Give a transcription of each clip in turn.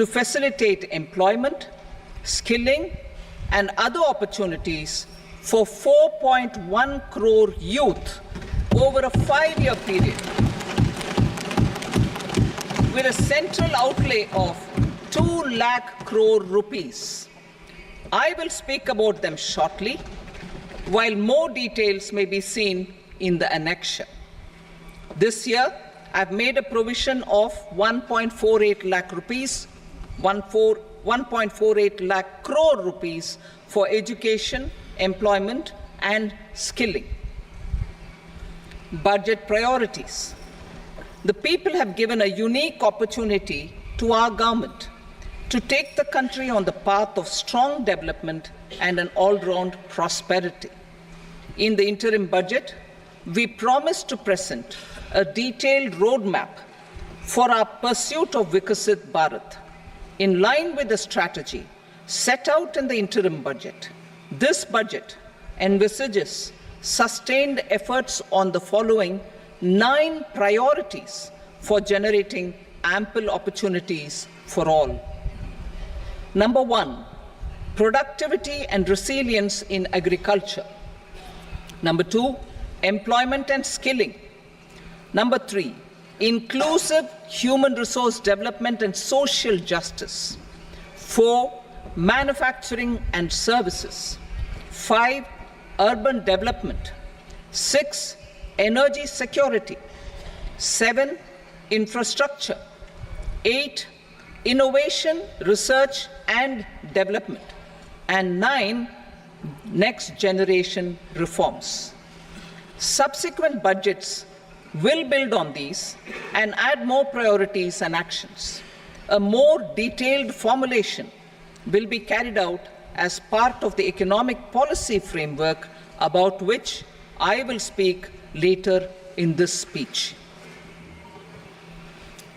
to facilitate employment, skilling, and other opportunities for 4.1 crore youth over a 5-year period, with a central outlay of 2 lakh crore rupees. I will speak about them shortly, while more details may be seen in the annexure. This year, I've made a provision of 1.48 lakh rupees, 1.48 lakh crore rupees for education, employment, and skilling. Budget priorities. The people have given a unique opportunity to our government to take the country on the path of strong development and an all-round prosperity. In the interim budget, we promise to present a detailed roadmap for our pursuit of Vikasit Bharat. In line with the strategy set out in the interim budget, this budget envisages sustained efforts on the following 9 priorities for generating ample opportunities for all. Number 1, productivity and resilience in agriculture. Number 2, employment and skilling. Number 3, inclusive human resource development and social justice. 4, manufacturing and services. 5, urban development. 6, energy security. 7, infrastructure. 8, innovation, research and development. And 9, next generation reforms. Subsequent budgets will build on these and add more priorities and actions. A more detailed formulation will be carried out as part of the economic policy framework, about which I will speak later in this speech.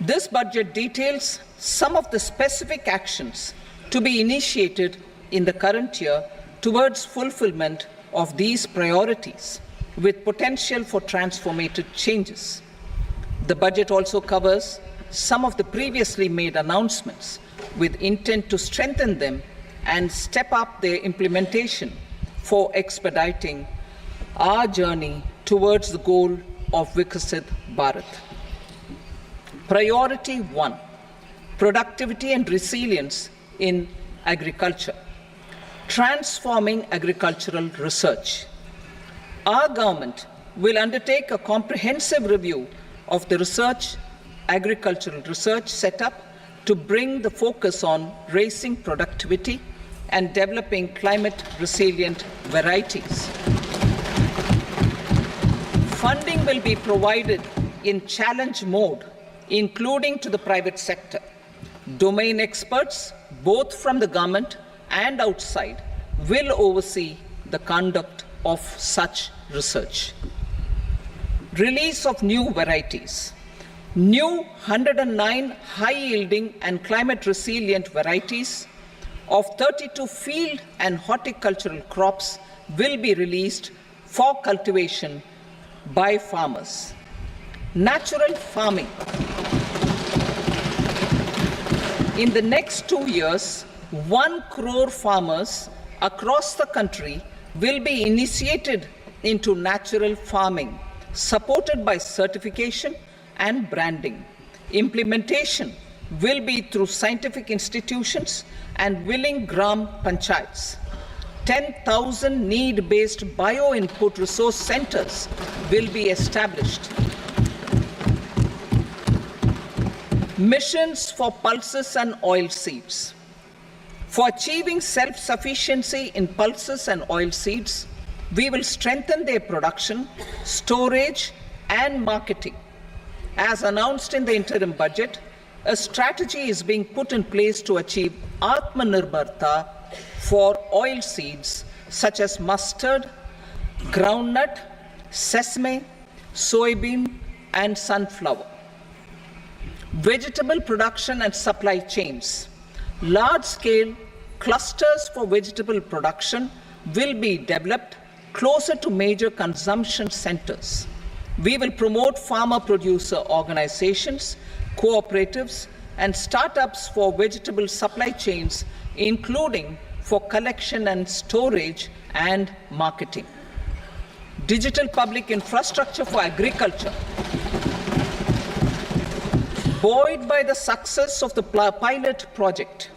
This budget details some of the specific actions to be initiated in the current year towards fulfillment of these priorities, with potential for transformative changes. The budget also covers some of the previously made announcements, with intent to strengthen them and step up their implementation for expediting our journey towards the goal of Vikasit Bharat. Priority 1, productivity and resilience in agriculture. Transforming agricultural research. Our government will undertake a comprehensive review of the agricultural research setup to bring the focus on raising productivity and developing climate-resilient varieties. Funding will be provided in challenge mode, including to the private sector. Domain experts, both from the government and outside, will oversee the conduct of such research. Release of new varieties. New 109 high-yielding and climate-resilient varieties of 32 field and horticultural crops will be released for cultivation by farmers. Natural farming. In the next 2 years, 1 crore farmers across the country will be initiated into natural farming, supported by certification and branding. Implementation will be through scientific institutions and willing gram panchayats. 10,000 need-based bio-input resource centers will be established. Missions for pulses and oil seeds. For achieving self-sufficiency in pulses and oil seeds, we will strengthen their production, storage, and marketing. As announced in the interim budget, a strategy is being put in place to achieve Atmanirbharta for oil seeds such as mustard, groundnut, sesame, soybean, and sunflower. Vegetable production and supply chains. Large-scale clusters for vegetable production will be developed closer to major consumption centers. We will promote farmer-producer organizations, cooperatives, and startups for vegetable supply chains, including for collection and storage and marketing. Digital public infrastructure for agriculture. Buoyed by the success of the pilot project,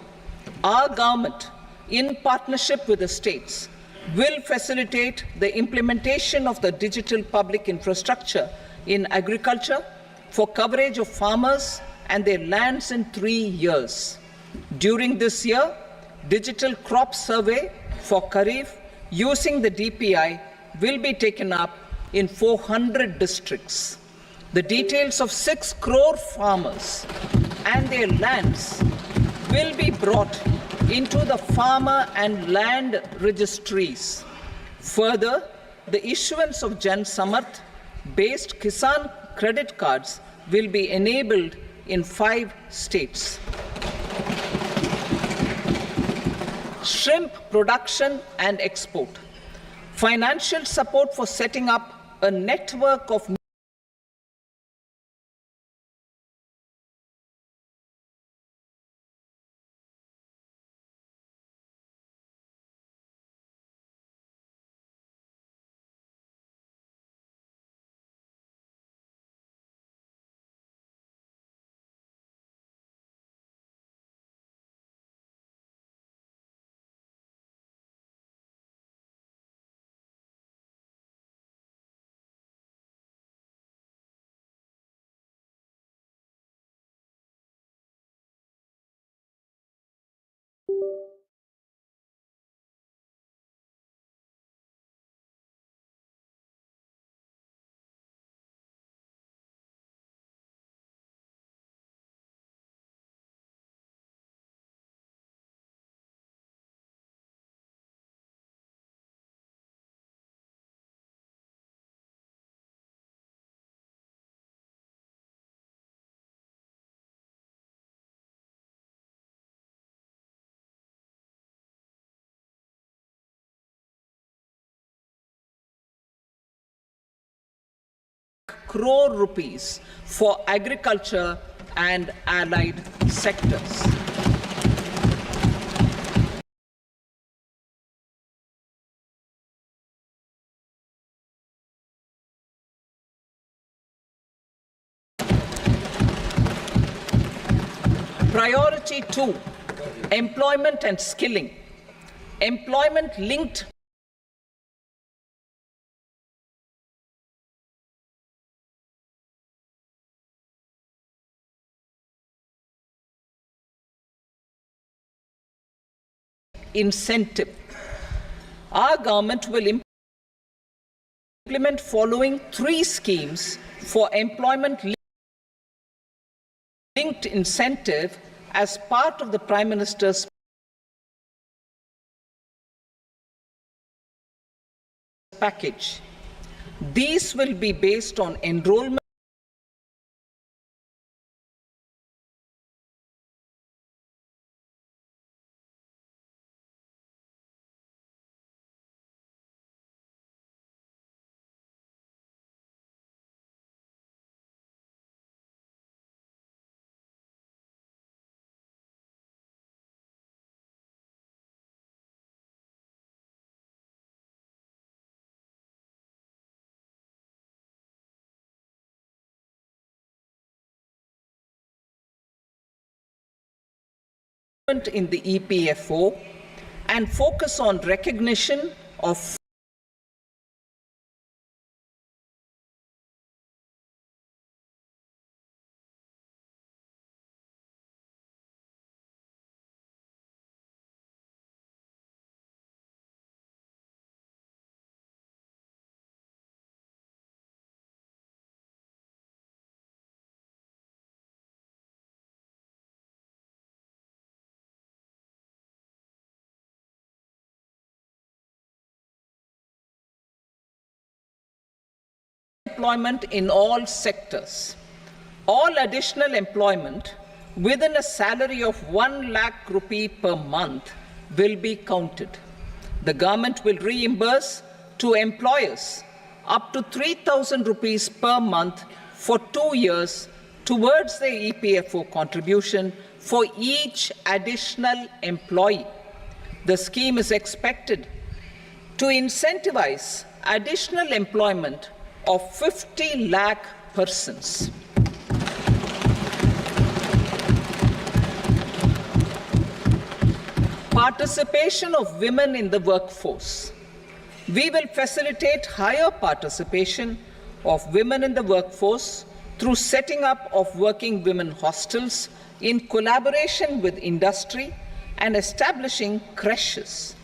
our government, in partnership with the states, will facilitate the implementation of the digital public infrastructure in agriculture for coverage of farmers and their lands in 3 years. During this year, digital crop survey for Kharif using the DPI will be taken up in 400 districts. The details of 6 crore farmers and their lands will be brought into the farmer and land registries. Further, the issuance of Jan Samarth-based Kisan credit cards will be enabled in 5 states. Shrimp production and export. Financial support for setting up a network of crore rupees for agriculture and allied sectors. Priority 2, employment and skilling. Employment-linked incentive. Our government will implement following 3 schemes for employment-linked incentive as part of the Prime Minister's package. These will be based on enrollment in the EPFO and focus on recognition of employment in all sectors. All additional employment within a salary of 1 lakh rupee per month will be counted. The government will reimburse to employers up to 3,000 rupees per month for 2 years towards the EPFO contribution for each additional employee. The scheme is expected to incentivize additional employment of 50 lakh persons. Participation of women in the workforce. We will facilitate higher participation of women in the workforce through setting up of working women hostels in collaboration with industry and establishing creches.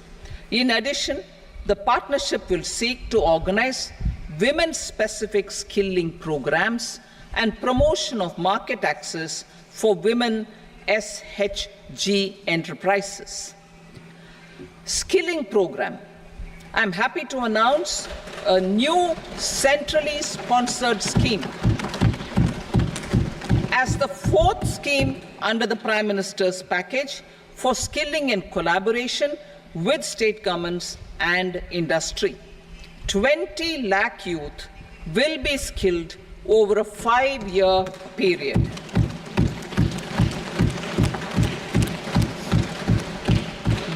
In addition, the partnership will seek to organize women-specific skilling programs and promotion of market access for women SHG enterprises. Skilling program. I'm happy to announce a new centrally sponsored scheme as the fourth scheme under the Prime Minister's package for skilling in collaboration with state governments and industry. 20 lakh youth will be skilled over a 5-year period.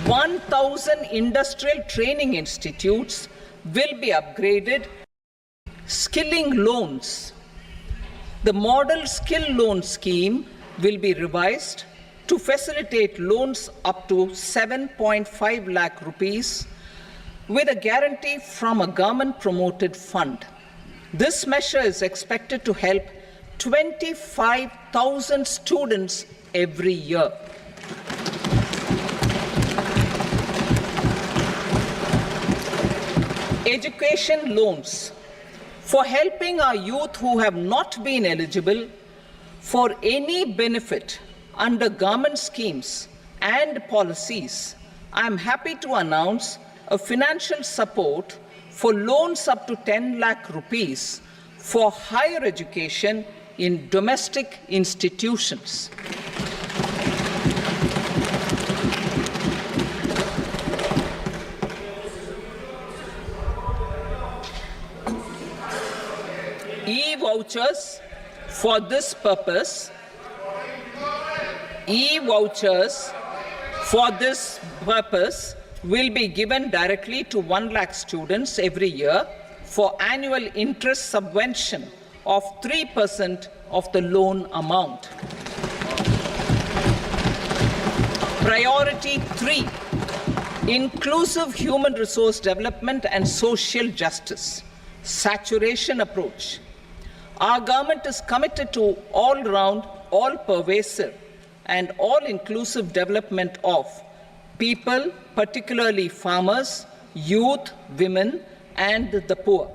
"1,000 industrial training institutes will be upgraded. Skilling loans. The model skill loan scheme will be revised to facilitate loans up to 7.5 lakh rupees with a guarantee from a government-promoted fund. This measure is expected to help 25,000 students every year. Education loans. For helping our youth who have not been eligible for any benefit under government schemes and policies, I am happy to announce a financial support for loans up to 10 lakh rupees for higher education in domestic institutions. E-vouchers for this purpose. E-vouchers for this purpose will be given directly to 1 lakh students every year for annual interest subvention of 3% of the loan amount. Priority 3, inclusive human resource development and social justice, saturation approach. Our government is committed to all-round, all-pervasive and all-inclusive development of people, particularly farmers, youth, women, and the poor.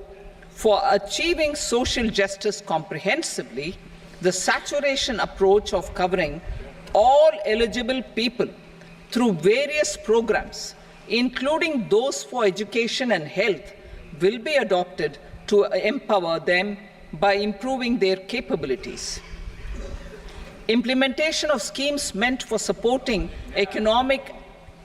For achieving social justice comprehensively, the saturation approach of covering all eligible people through various programs, including those for education and health, will be adopted to empower them by improving their capabilities. Implementation of schemes meant for supporting economic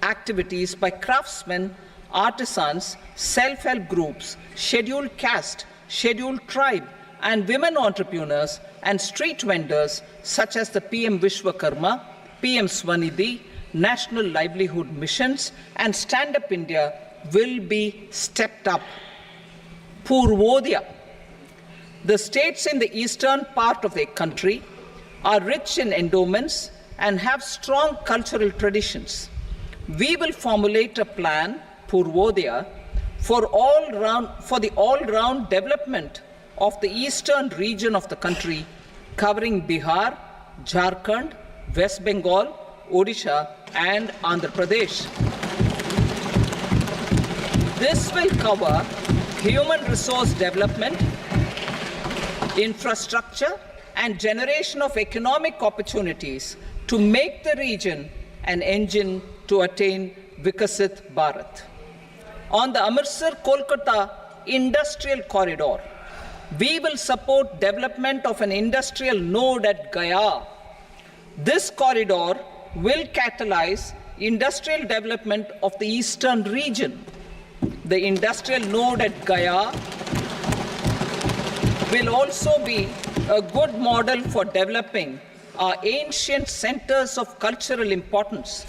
activities by craftsmen, artisans, self-help groups, scheduled caste, scheduled tribe, and women entrepreneurs and street vendors such as the PM Vishwakarma, PM Swanidhi, National Livelihood Missions, and Stand Up India will be stepped up. Purvodaya. The states in the eastern part of the country are rich in endowments and have strong cultural traditions. We will formulate a plan, Purvodaya, for the all-round development of the eastern region of the country, covering Bihar, Jharkhand, West Bengal, Odisha, and Andhra Pradesh. This will cover human resource development, infrastructure, and generation of economic opportunities to make the region an engine to attain Vikasit Bharat. On the Amritsar-Kolkata industrial corridor, we will support development of an industrial node at Gaya. This corridor will catalyze industrial development of the eastern region. The industrial node at Gaya will also be a good model for developing our ancient centers of cultural importance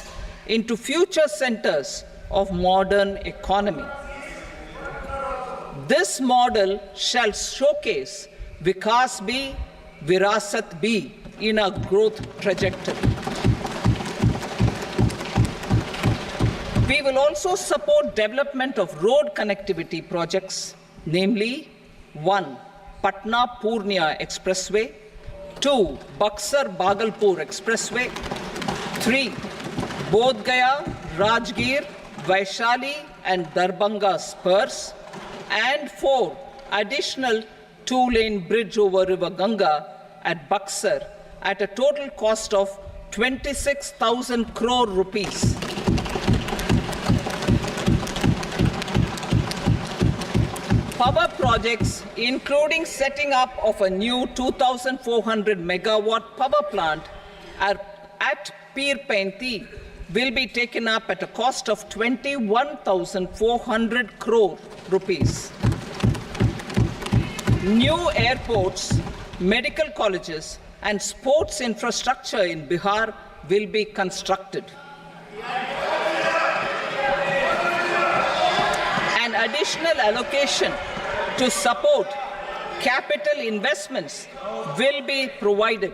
into future centers of modern economy. This model shall showcase Vikas B, Virasat B in our growth trajectory. We will also support development of road connectivity projects, namely 1. Patna-Purnia Expressway, 2. Buxar-Bhagalpur Expressway, 3. Bodh Gaya, Rajgir, Vaishali and Darbhanga spurs, and 4. Additional 2-lane bridge over River Ganga at Buxar at a total cost of 26,000 crore rupees. Power projects, including setting up of a new 2,400 megawatt power plant at Pir Painti, will be taken up at a cost of 21,400 crore rupees. New airports, medical colleges, and sports infrastructure in Bihar will be constructed. An additional allocation to support capital investments will be provided.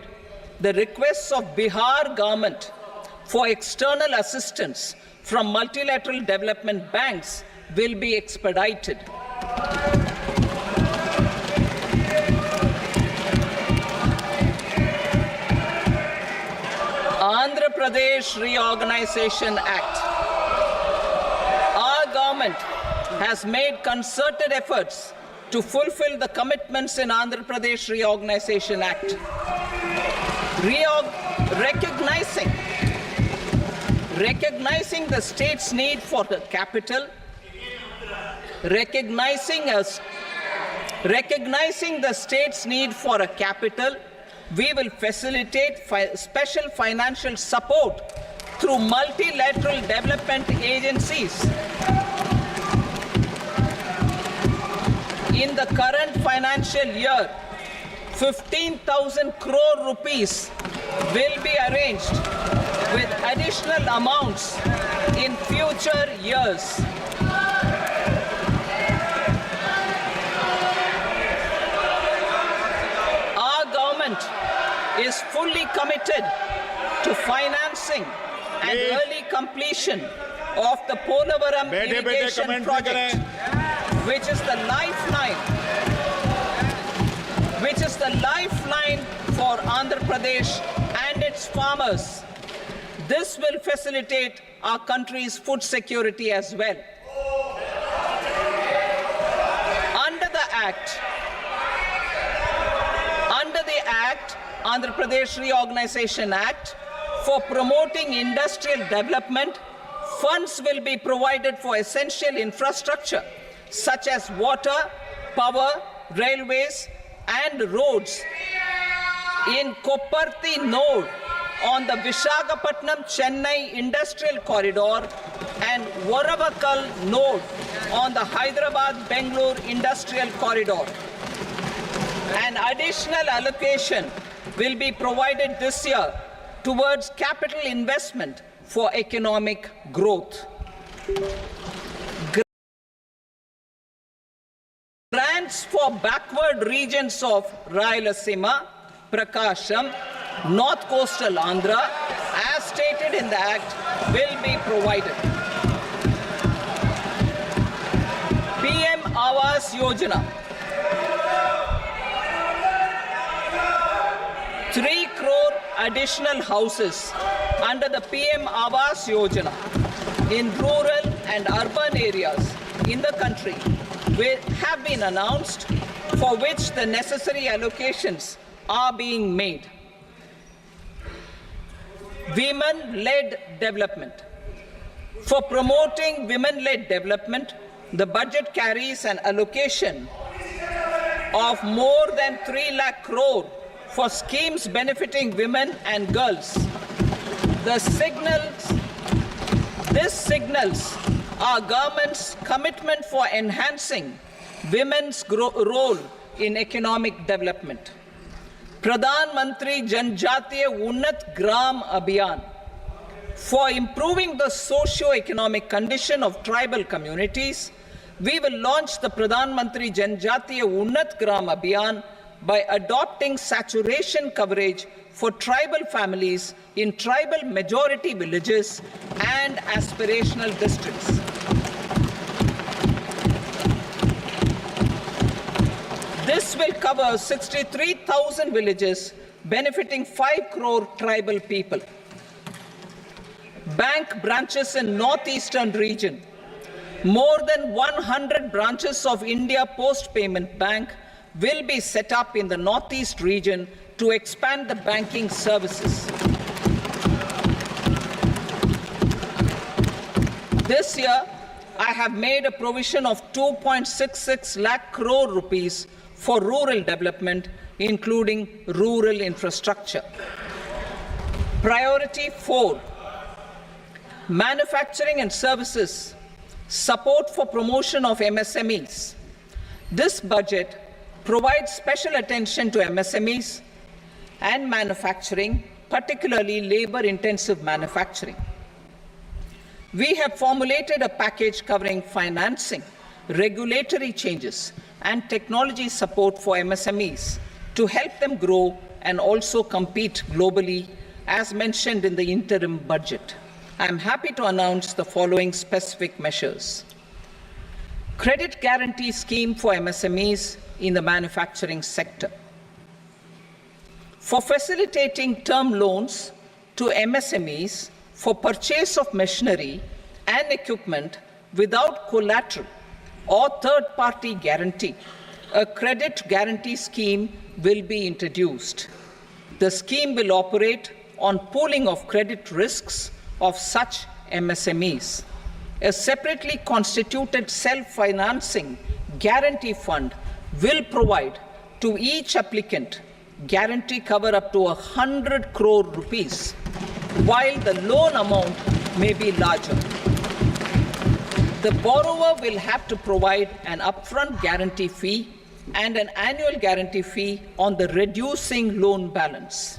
The requests of Bihar government for external assistance from multilateral development banks will be expedited. Andhra Pradesh Reorganization Act. Our government has made concerted efforts to fulfill the commitments in Andhra Pradesh Reorganization Act. Recognizing the state's need for the capital, recognizing the state's need for a capital, we will facilitate special financial support through multilateral development agencies. In the current financial year, 15,000 crore rupees will be arranged with additional amounts in future years. Our government is fully committed to financing and early completion of the Polavaram irrigation project, which is the lifeline for Andhra Pradesh and its farmers. This will facilitate our country's food security as well. Under the Andhra Pradesh Reorganization Act, for promoting industrial development, funds will be provided for essential infrastructure such as water, power, railways, and roads in Kopparthi node on the Visakhapatnam-Chennai industrial corridor and Varavakal node on the Hyderabad-Bangalore industrial corridor. An additional allocation will be provided this year towards capital investment for economic growth. Grants for backward regions of Rayalaseema, Prakasham, North Coastal Andhra, as stated in the Act, will be provided. PM Awas Yojana. 3 crore additional houses under the PM Awas Yojana in rural and urban areas in the country have been announced, for which the necessary allocations are being made. Women-led development. For promoting women-led development, the budget carries an allocation of more than 3 lakh crore for schemes benefiting women and girls. This signals our government's commitment for enhancing women's role in economic development. Pradhan Mantri Janjatiya Unnat Gram Abhiyan for improving the socio-economic condition of tribal communities. We will launch the Pradhan Mantri Janjatiya Unnat Gram Abhiyan by adopting saturation coverage for tribal families in tribal majority villages and aspirational districts. This will cover 63,000 villages, benefiting 5 crore tribal people. Bank branches in northeastern region. More than 100 branches of India Post Payment Bank will be set up in the northeast region to expand the banking services. This year, I have made a provision of 2.66 lakh crore rupees for rural development, including rural infrastructure. Priority 4, manufacturing and services, support for promotion of MSMEs. This budget provides special attention to MSMEs and manufacturing, particularly labor-intensive manufacturing. We have formulated a package covering financing, regulatory changes, and technology support for MSMEs to help them grow and also compete globally, as mentioned in the interim budget. I am happy to announce the following specific measures. Credit guarantee scheme for MSMEs in the manufacturing sector. For facilitating term loans to MSMEs for purchase of machinery and equipment without collateral or third-party guarantee, a credit guarantee scheme will be introduced. The scheme will operate on pooling of credit risks of such MSMEs. A separately constituted self-financing guarantee fund will provide to each applicant guarantee cover up to 100 crore rupees, while the loan amount may be larger. The borrower will have to provide an upfront guarantee fee and an annual guarantee fee on the reducing loan balance.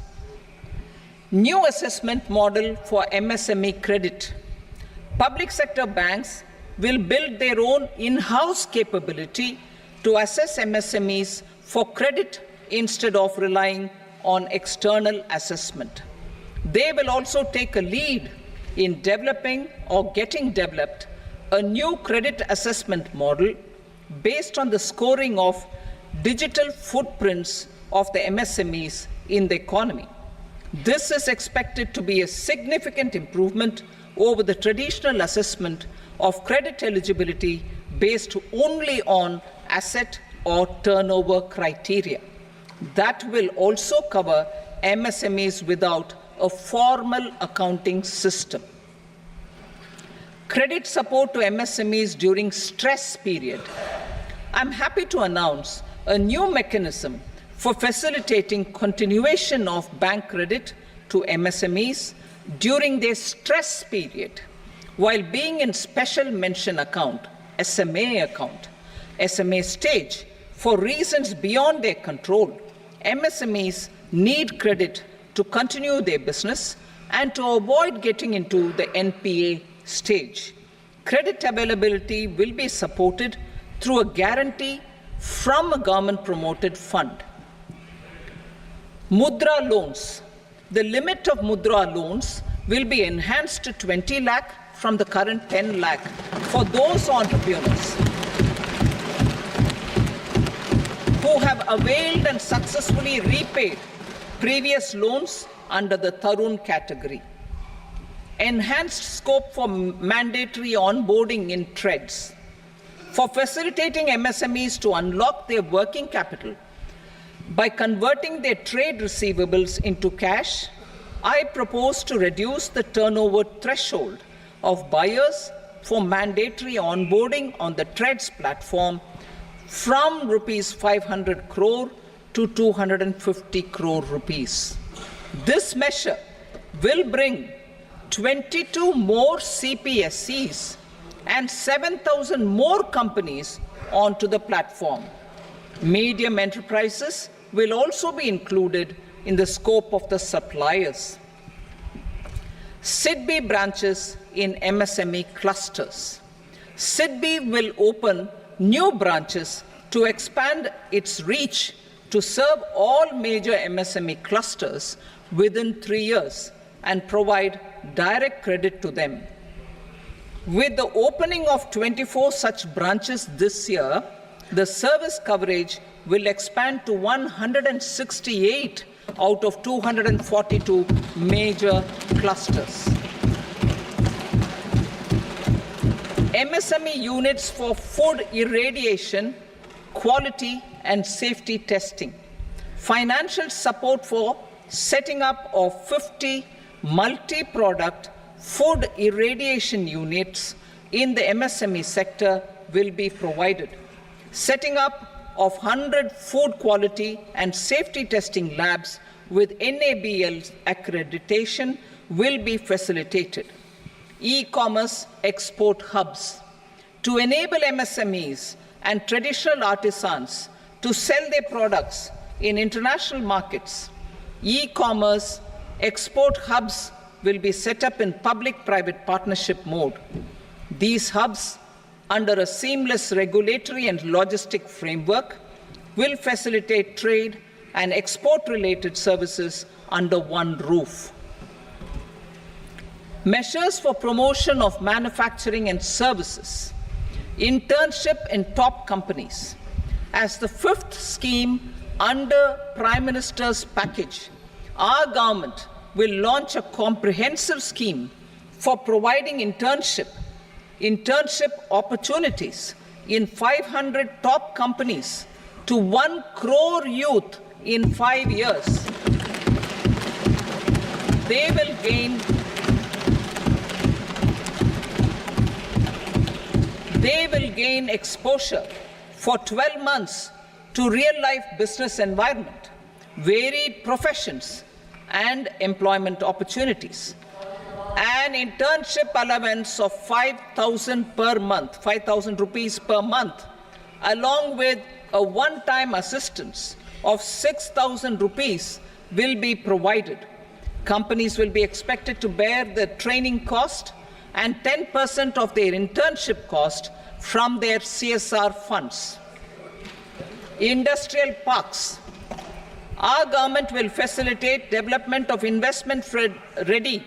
New assessment model for MSME credit. Public sector banks will build their own in-house capability to assess MSMEs for credit instead of relying on external assessment. They will also take a lead in developing or getting developed a new credit assessment model based on the scoring of digital footprints of the MSMEs in the economy. This is expected to be a significant improvement over the traditional assessment of credit eligibility based only on asset or turnover criteria. That will also cover MSMEs without a formal accounting system. Credit support to MSMEs during stress period. I'm happy to announce a new mechanism for facilitating continuation of bank credit to MSMEs during their stress period while being in special mention account, SMA stage, for reasons beyond their control. MSMEs need credit to continue their business and to avoid getting into the NPA stage. Credit availability will be supported through a guarantee from a government-promoted fund. Mudra loans. The limit of Mudra loans will be enhanced to 20 lakh from the current 10 lakh for those entrepreneurs who have availed and successfully repaid previous loans under the Tarun category. Enhanced scope for mandatory onboarding in TREDS. For facilitating MSMEs to unlock their working capital by converting their trade receivables into cash, I propose to reduce the turnover threshold of buyers for mandatory onboarding on the TREDS platform from rupees 500 crore to 250 crore rupees. This measure will bring 22 more CPSCs and 7,000 more companies onto the platform. Medium enterprises will also be included in the scope of the suppliers. SIDBI branches in MSME clusters. SIDBI will open new branches to expand its reach to serve all major MSME clusters within 3 years and provide direct credit to them. With the opening of 24 such branches this year, the service coverage will expand to 168 out of 242 major clusters. MSME units for food irradiation, quality and safety testing. Financial support for setting up of 50 multi-product food irradiation units in the MSME sector will be provided. Setting up of 100 food quality and safety testing labs with NABL accreditation will be facilitated. E-commerce export hubs. To enable MSMEs and traditional artisans to sell their products in international markets, e-commerce export hubs will be set up in public-private partnership mode. These hubs, under a seamless regulatory and logistic framework, will facilitate trade and export-related services under one roof. Measures for promotion of manufacturing and services. Internship in top companies. As the fifth scheme under Prime Minister's package, our government will launch a comprehensive scheme for providing internship opportunities in 500 top companies to 1 crore youth in 5 years. They will gain exposure for 12 months to real-life business environment, varied professions, and employment opportunities. An internship allowance of 5,000 per month, 5,000 rupees per month, along with a one-time assistance of 6,000 rupees will be provided. Companies will be expected to bear the training cost and 10% of their internship cost from their CSR funds. Industrial parks. Our government will facilitate development of investment-ready,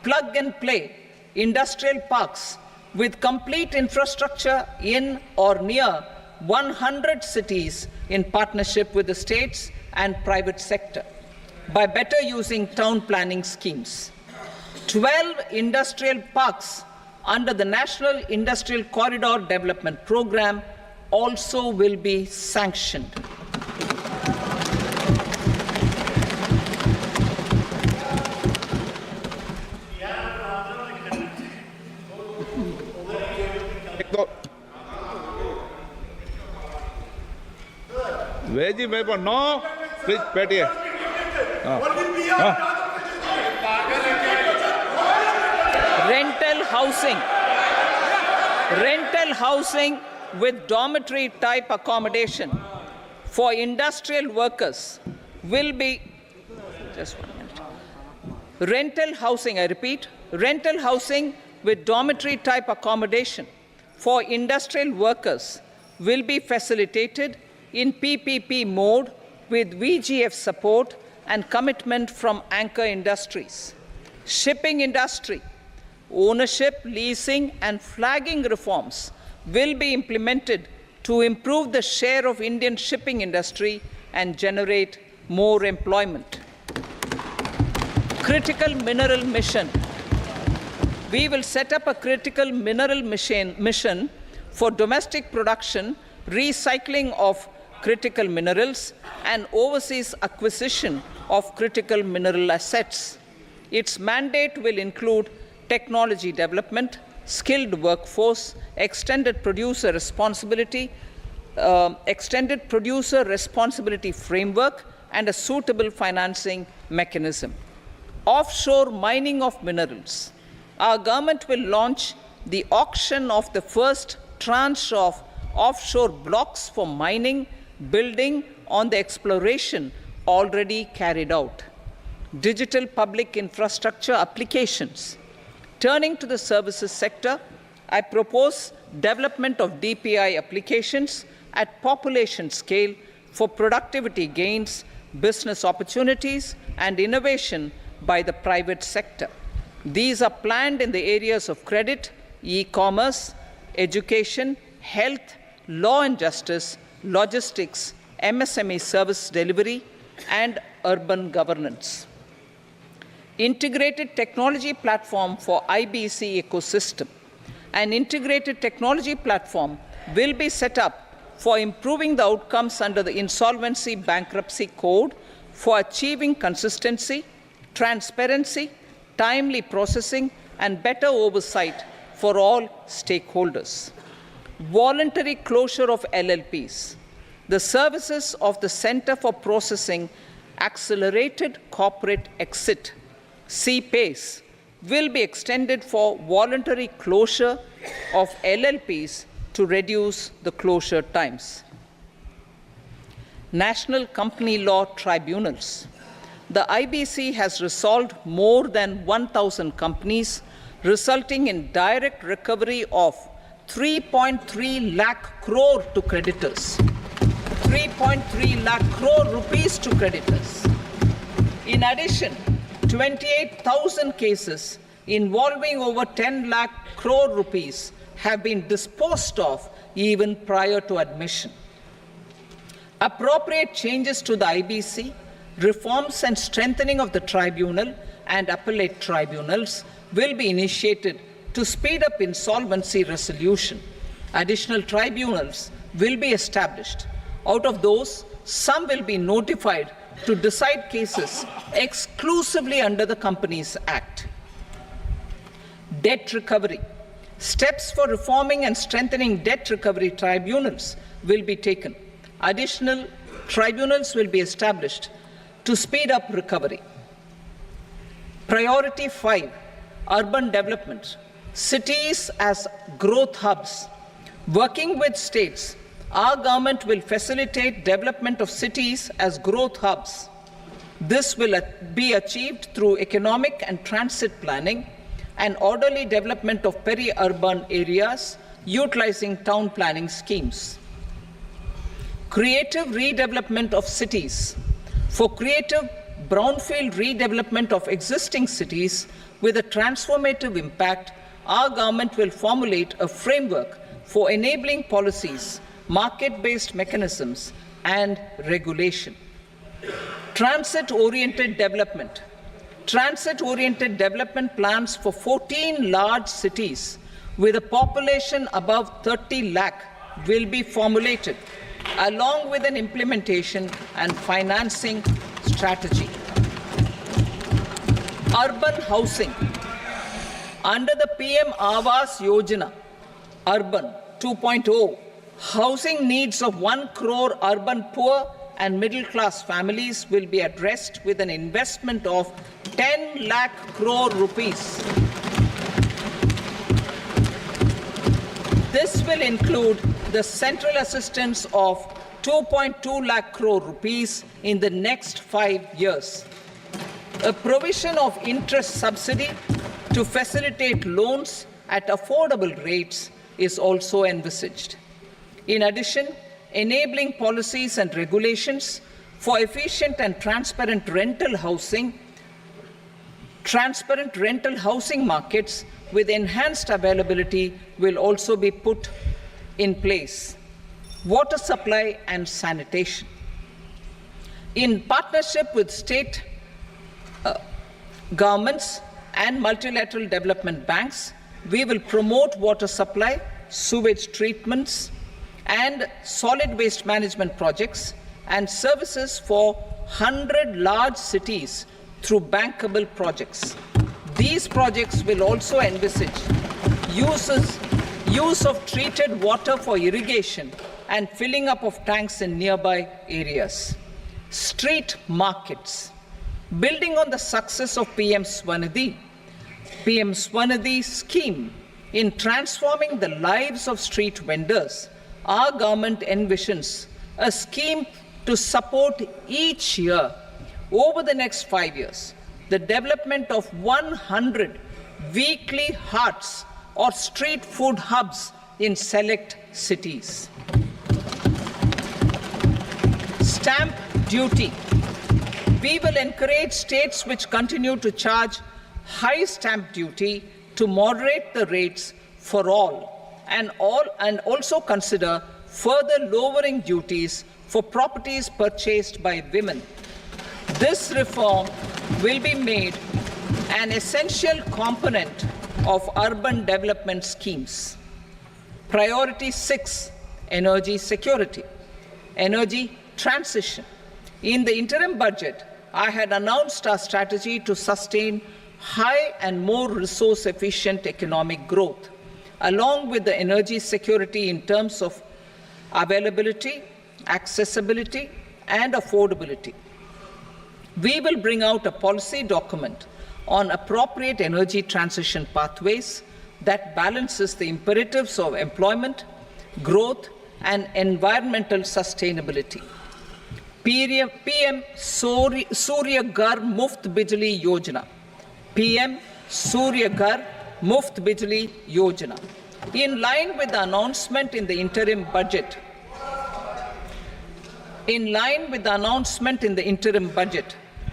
plug-and-play industrial parks with complete infrastructure in or near 100 cities in partnership with the states and private sector by better using town planning schemes. 12 industrial parks under the National Industrial Corridor Development Program also will be sanctioned. Veggie paper, no. Please, Patty. Rental housing with dormitory type accommodation for industrial workers will be, just 1 minute. Rental housing, I repeat, rental housing with dormitory type accommodation for industrial workers will be facilitated in PPP mode with VGF support and commitment from anchor industries. Shipping industry, ownership, leasing, and flagging reforms will be implemented to improve the share of Indian shipping industry and generate more employment. Critical mineral mission. We will set up a critical mineral mission for domestic production, recycling of critical minerals, and overseas acquisition of critical mineral assets. Its mandate will include technology development, skilled workforce, extended producer responsibility framework, and a suitable financing mechanism. Offshore mining of minerals. Our government will launch the auction of the first tranche of offshore blocks for mining, building, on the exploration already carried out. Digital public infrastructure applications. Turning to the services sector, I propose development of DPI applications at population scale for productivity gains, business opportunities, and innovation by the private sector. These are planned in the areas of credit, e-commerce, education, health, law and justice, logistics, MSME service delivery, and urban governance. Integrated technology platform for IBC ecosystem. An integrated technology platform will be set up for improving the outcomes under the Insolvency Bankruptcy Code for achieving consistency, transparency, timely processing, and better oversight for all stakeholders. Voluntary closure of LLPs. The services of the Center for Processing Accelerated Corporate Exit, CPACE, will be extended for voluntary closure of LLPs to reduce the closure times. National Company Law Tribunals. The IBC has resolved more than 1,000 companies, resulting in direct recovery of 3.3 lakh crore to creditors. 3.3 lakh crore rupees to creditors. In addition, 28,000 cases involving over 10 lakh crore rupees have been disposed of even prior to admission. Appropriate changes to the IBC, reforms and strengthening of the tribunal and appellate tribunals will be initiated to speed up insolvency resolution. Additional tribunals will be established. Out of those, some will be notified to decide cases exclusively under the Companies Act. Debt recovery. Steps for reforming and strengthening debt recovery tribunals will be taken. Additional tribunals will be established to speed up recovery. Priority 5, urban development. Cities as growth hubs. Working with states, our government will facilitate development of cities as growth hubs. This will be achieved through economic and transit planning and orderly development of peri-urban areas utilizing town planning schemes. Creative redevelopment of cities. For creative brownfield redevelopment of existing cities with a transformative impact, our government will formulate a framework for enabling policies, market-based mechanisms, and regulation. Transit-oriented development. Transit-oriented development plans for 14 large cities with a population above 30 lakh will be formulated, along with an implementation and financing strategy. Urban housing. Under the PM Awas Yojana, Urban 2.0, housing needs of 1 crore urban poor and middle-class families will be addressed with an investment of 10 lakh crore rupees. This will include the central assistance of 2.2 lakh crore rupees in the next 5 years. A provision of interest subsidy to facilitate loans at affordable rates is also envisaged. In addition, enabling policies and regulations for efficient and transparent rental housing markets with enhanced availability will also be put in place. Water supply and sanitation. In partnership with state governments and multilateral development banks, we will promote water supply, sewage treatments, and solid waste management projects and services for 100 large cities through bankable projects. These projects will also envisage use of treated water for irrigation and filling up of tanks in nearby areas. Street markets. Building on the success of PM Swanidhi scheme in transforming the lives of street vendors, our government envisions a scheme to support each year, over the next 5 years, the development of 100 weekly hearts or street food hubs in select cities. Stamp duty. We will encourage states which continue to charge high stamp duty to moderate the rates for all and also consider further lowering duties for properties purchased by women. This reform will be made an essential component of urban development schemes. Priority 6, energy security, energy transition. In the interim budget, I had announced our strategy to sustain high and more resource-efficient economic growth, along with the energy security in terms of availability, accessibility, and affordability. We will bring out a policy document on appropriate energy transition pathways that balances the imperatives of employment, growth, and environmental sustainability. PM Surya Ghar Muft Bijli Yojana. PM Surya Ghar Muft Bijli Yojana. In line with the announcement in the interim budget,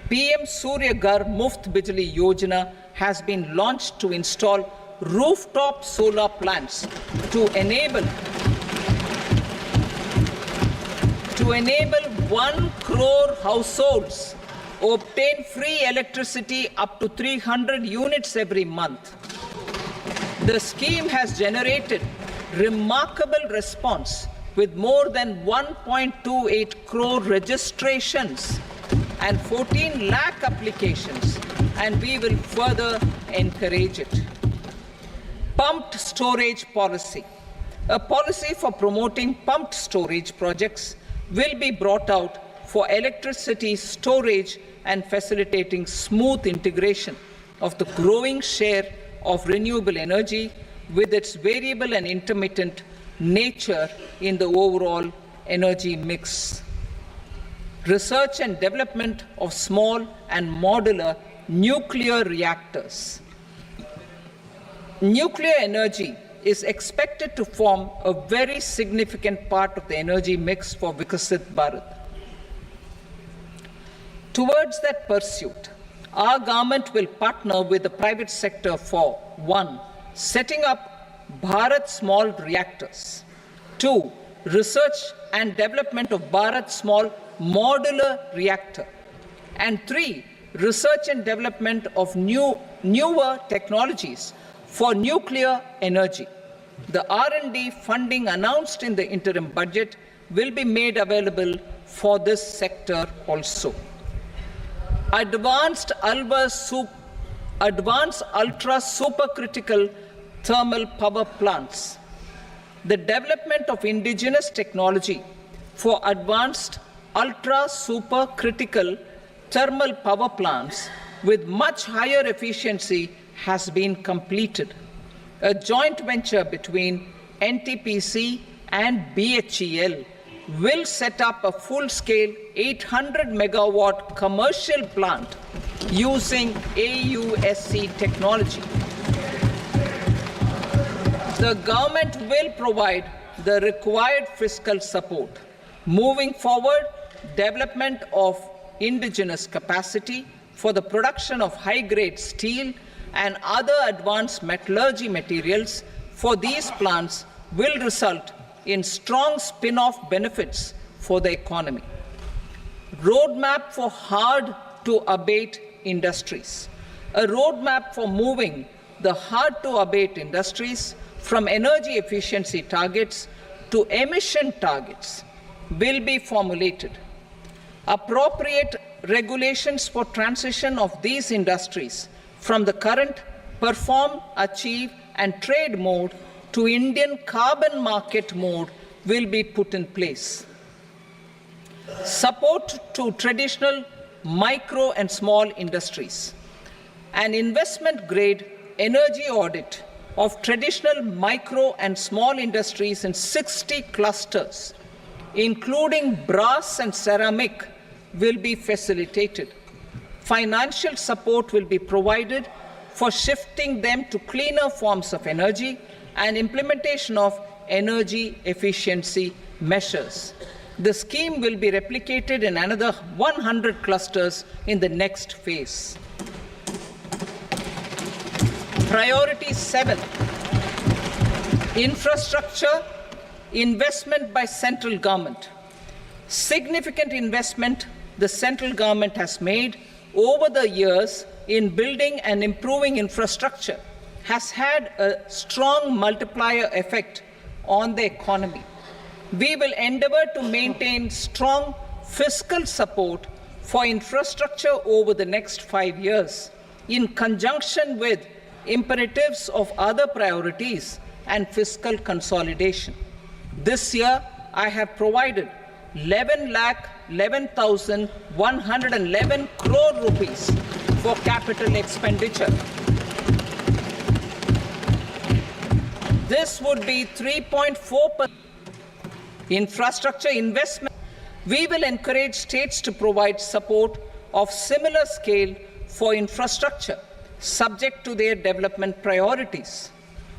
PM Surya Ghar Muft Bijli Yojana has been launched to install rooftop solar plants to enable 1 crore households obtain free electricity up to 300 units every month. The scheme has generated remarkable response with more than 1.28 crore registrations and 14 lakh applications, and we will further encourage it. Pumped storage policy. A policy for promoting pumped storage projects will be brought out for electricity storage and facilitating smooth integration of the growing share of renewable energy with its variable and intermittent nature in the overall energy mix. Research and development of small and modular nuclear reactors. Nuclear energy is expected to form a very significant part of the energy mix for Vikasit Bharat. Towards that pursuit, our government will partner with the private sector for 1. Setting up Bharat Small Reactors, 2. Research and development of Bharat Small Modular Reactor, and 3. Research and development of newer technologies for nuclear energy. The R&D funding announced in the interim budget will be made available for this sector also. Advanced ultra supercritical thermal power plants. The development of indigenous technology for advanced ultra supercritical thermal power plants with much higher efficiency has been completed. A joint venture between NTPC and BHEL will set up a full-scale 800 megawatt commercial plant using AUSC technology. The government will provide the required fiscal support. Moving forward, development of indigenous capacity for the production of high-grade steel and other advanced metallurgy materials for these plants will result in strong spin-off benefits for the economy. Roadmap for hard-to-abate industries. A roadmap for moving the hard-to-abate industries from energy efficiency targets to emission targets will be formulated. Appropriate regulations for transition of these industries from the current perform, achieve, and trade mode to Indian carbon market mode will be put in place. Support to traditional micro and small industries. An investment-grade energy audit of traditional micro and small industries in 60 clusters including brass and ceramic, will be facilitated. Financial support will be provided for shifting them to cleaner forms of energy and implementation of energy efficiency measures. The scheme will be replicated in another 100 clusters in the next phase. Priority 7, infrastructure investment by central government. Significant investment the central government has made over the years in building and improving infrastructure has had a strong multiplier effect on the economy. We will endeavour to maintain strong fiscal support for infrastructure over the next 5 years in conjunction with imperatives of other priorities and fiscal consolidation. This year, I have provided 11,11,111 crore rupees for capital expenditure. This would be 3.4%. Infrastructure investment. We will encourage states to provide support of similar scale for infrastructure, subject to their development priorities.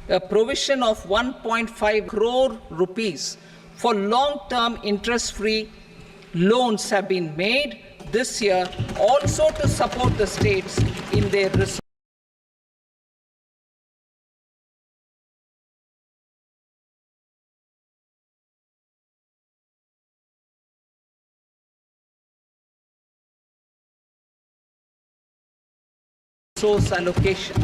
A provision of 1.5 crore rupees for long-term interest-free loans have been made this year, also to support the states in their resource allocation.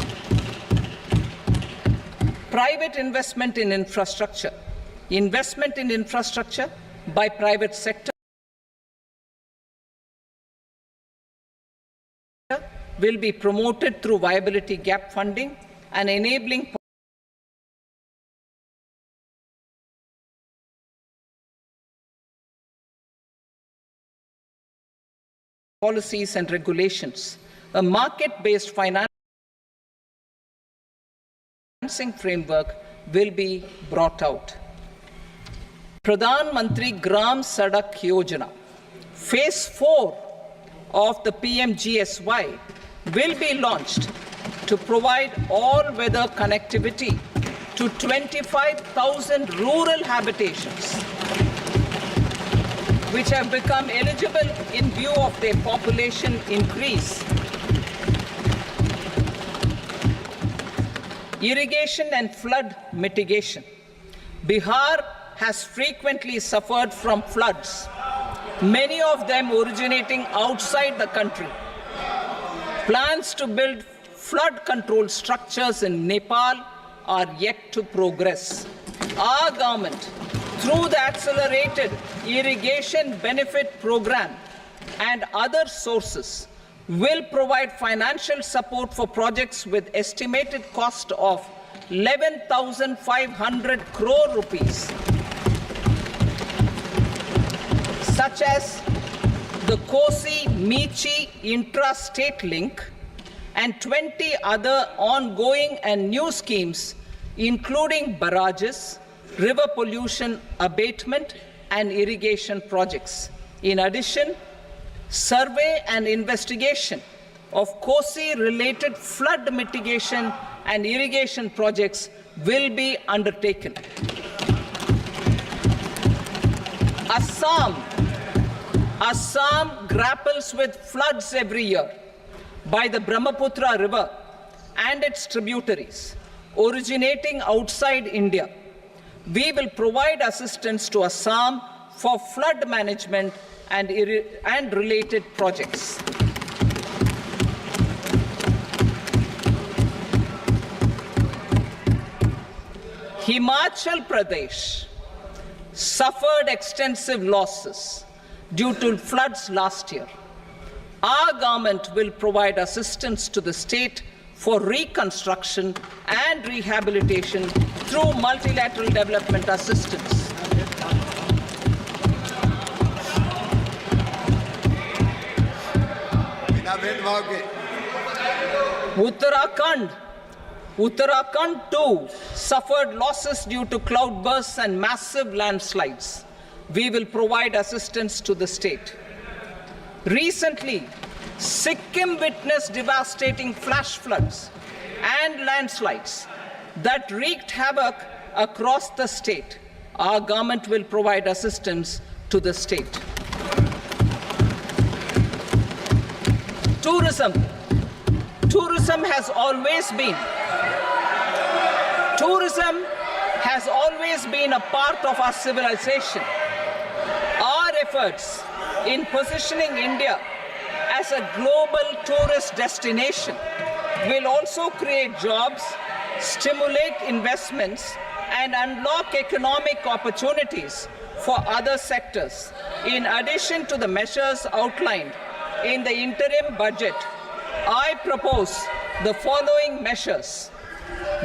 Private investment in infrastructure. Investment in infrastructure by private sector will be promoted through viability gap funding and enabling policies and regulations. A market-based financing framework will be brought out. Pradhan Mantri Gram Sadak Yojana, Phase 4 of the PMGSY will be launched to provide all-weather connectivity to 25,000 rural habitations, which have become eligible in view of their population increase. Irrigation and flood mitigation. Bihar has frequently suffered from floods, many of them originating outside the country. Plans to build flood control structures in Nepal are yet to progress. Our government, through the Accelerated Irrigation Benefit Program and other sources, will provide financial support for projects with estimated cost of 11,500 crore rupees, such as the Kosi-Michi intra-state link and 20 other ongoing and new schemes, including barrages, river pollution abatement, and irrigation projects. In addition, survey and investigation of Kosi-related flood mitigation and irrigation projects will be undertaken. Assam grapples with floods every year by the Brahmaputra River and its tributaries originating outside India. We will provide assistance to Assam for flood management and related projects. Himachal Pradesh suffered extensive losses due to floods last year. Our government will provide assistance to the state for reconstruction and rehabilitation through multilateral development assistance. Uttarakhand too suffered losses due to cloudbursts and massive landslides. we will provide assistance to the state. Recently, Sikkim witnessed devastating flash floods and landslides that wreaked havoc across the state. Our government will provide assistance to the state. Tourism. Tourism has always been a part of our civilization. Our efforts in positioning India as a global tourist destination will also create jobs, stimulate investments, and unlock economic opportunities for other sectors. In addition to the measures outlined in the interim budget, I propose the following measures.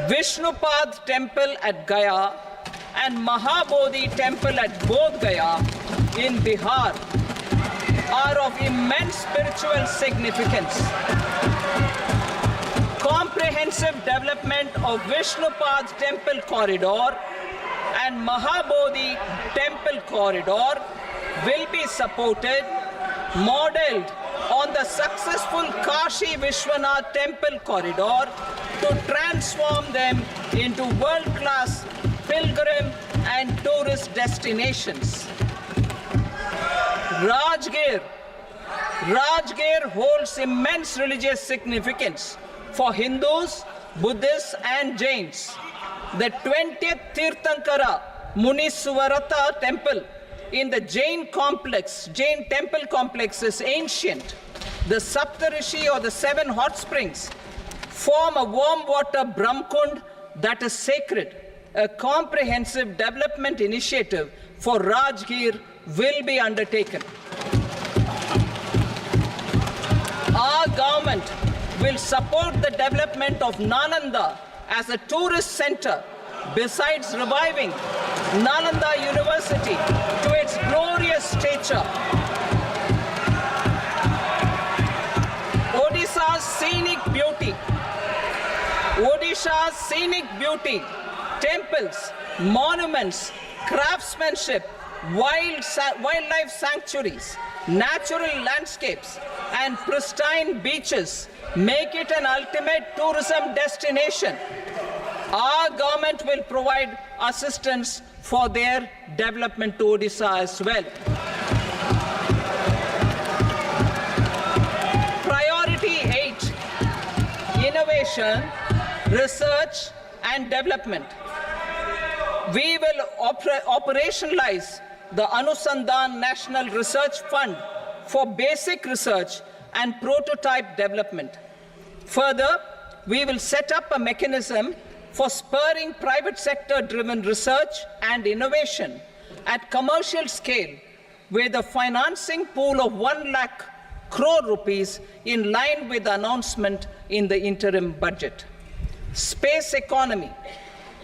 Vishnupad Temple at Gaya and Mahabodhi Temple at Bodh Gaya in Bihar are of immense spiritual significance. Comprehensive development of Vishnupad Temple Corridor and Mahabodhi Temple Corridor will be supported, modeled on the successful Kashi Vishwanath Temple Corridor to transform them into world-class pilgrim and tourist destinations. Rajgir holds immense religious significance for Hindus, Buddhists, and Jains. The 20th Tirthankara Muniswarata temple in the Jain temple complex is ancient. The Saptarishi, or the 7 hot springs, form a warm water Brahmkund that is sacred. A comprehensive development initiative for Rajgir will be undertaken. Our government will support the development of Nalanda as a tourist center, besides reviving Nalanda University to its glorious stature. Odisha's scenic beauty, temples, monuments, craftsmanship, wildlife sanctuaries, natural landscapes, and pristine beaches make it an ultimate tourism destination. Our government will provide assistance for their development to Odisha as well. Priority 8, innovation, research and development. We will operationalize the Anusandhan National Research Fund for basic research and prototype development. Further, we will set up a mechanism for spurring private sector-driven research and innovation at commercial scale with a financing pool of 1 lakh crore rupees in line with the announcement in the interim budget. Space economy.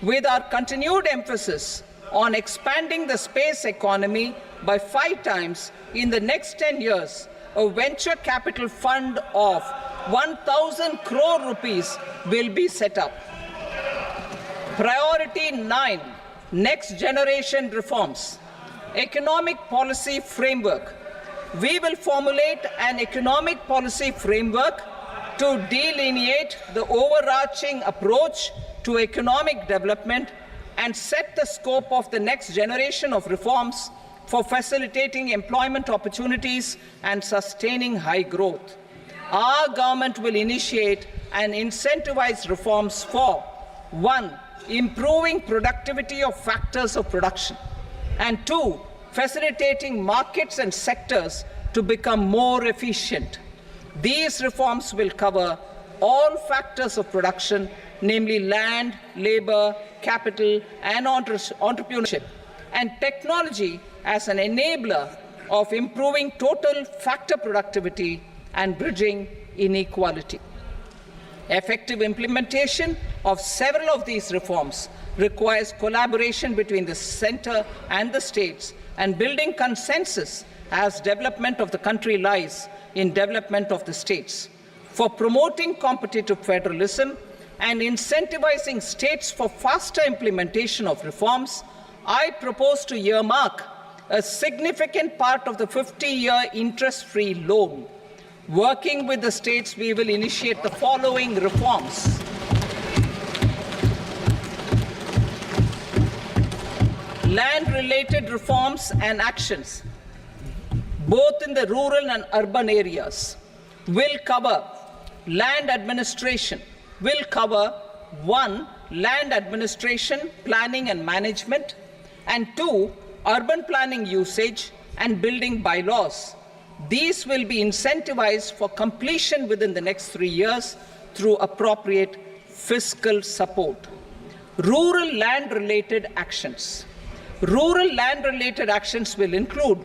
With our continued emphasis on expanding the space economy by 5 times in the next 10 years, a venture capital fund of 1,000 crore rupees will be set up. Priority 9, next generation reforms. Economic policy framework. We will formulate an economic policy framework to delineate the overarching approach to economic development and set the scope of the next generation of reforms for facilitating employment opportunities and sustaining high growth. Our government will initiate and incentivize reforms for 1, improving productivity of factors of production, and 2, facilitating markets and sectors to become more efficient. These reforms will cover all factors of production, namely land, labor, capital, and entrepreneurship, and technology as an enabler of improving total factor productivity and bridging inequality. Effective implementation of several of these reforms requires collaboration between the center and the states and building consensus as development of the country lies in development of the states. For promoting competitive federalism and incentivizing states for faster implementation of reforms, I propose to earmark a significant part of the 50-year interest-free loan. Working with the states, we will initiate the following reforms. Land-related reforms and actions, both in the rural and urban areas, will cover land administration, will cover 1. Land administration, planning and management, and 2. Urban planning usage and building bylaws. These will be incentivized for completion within the next 3 years through appropriate fiscal support. Rural land-related actions. Rural land-related actions will include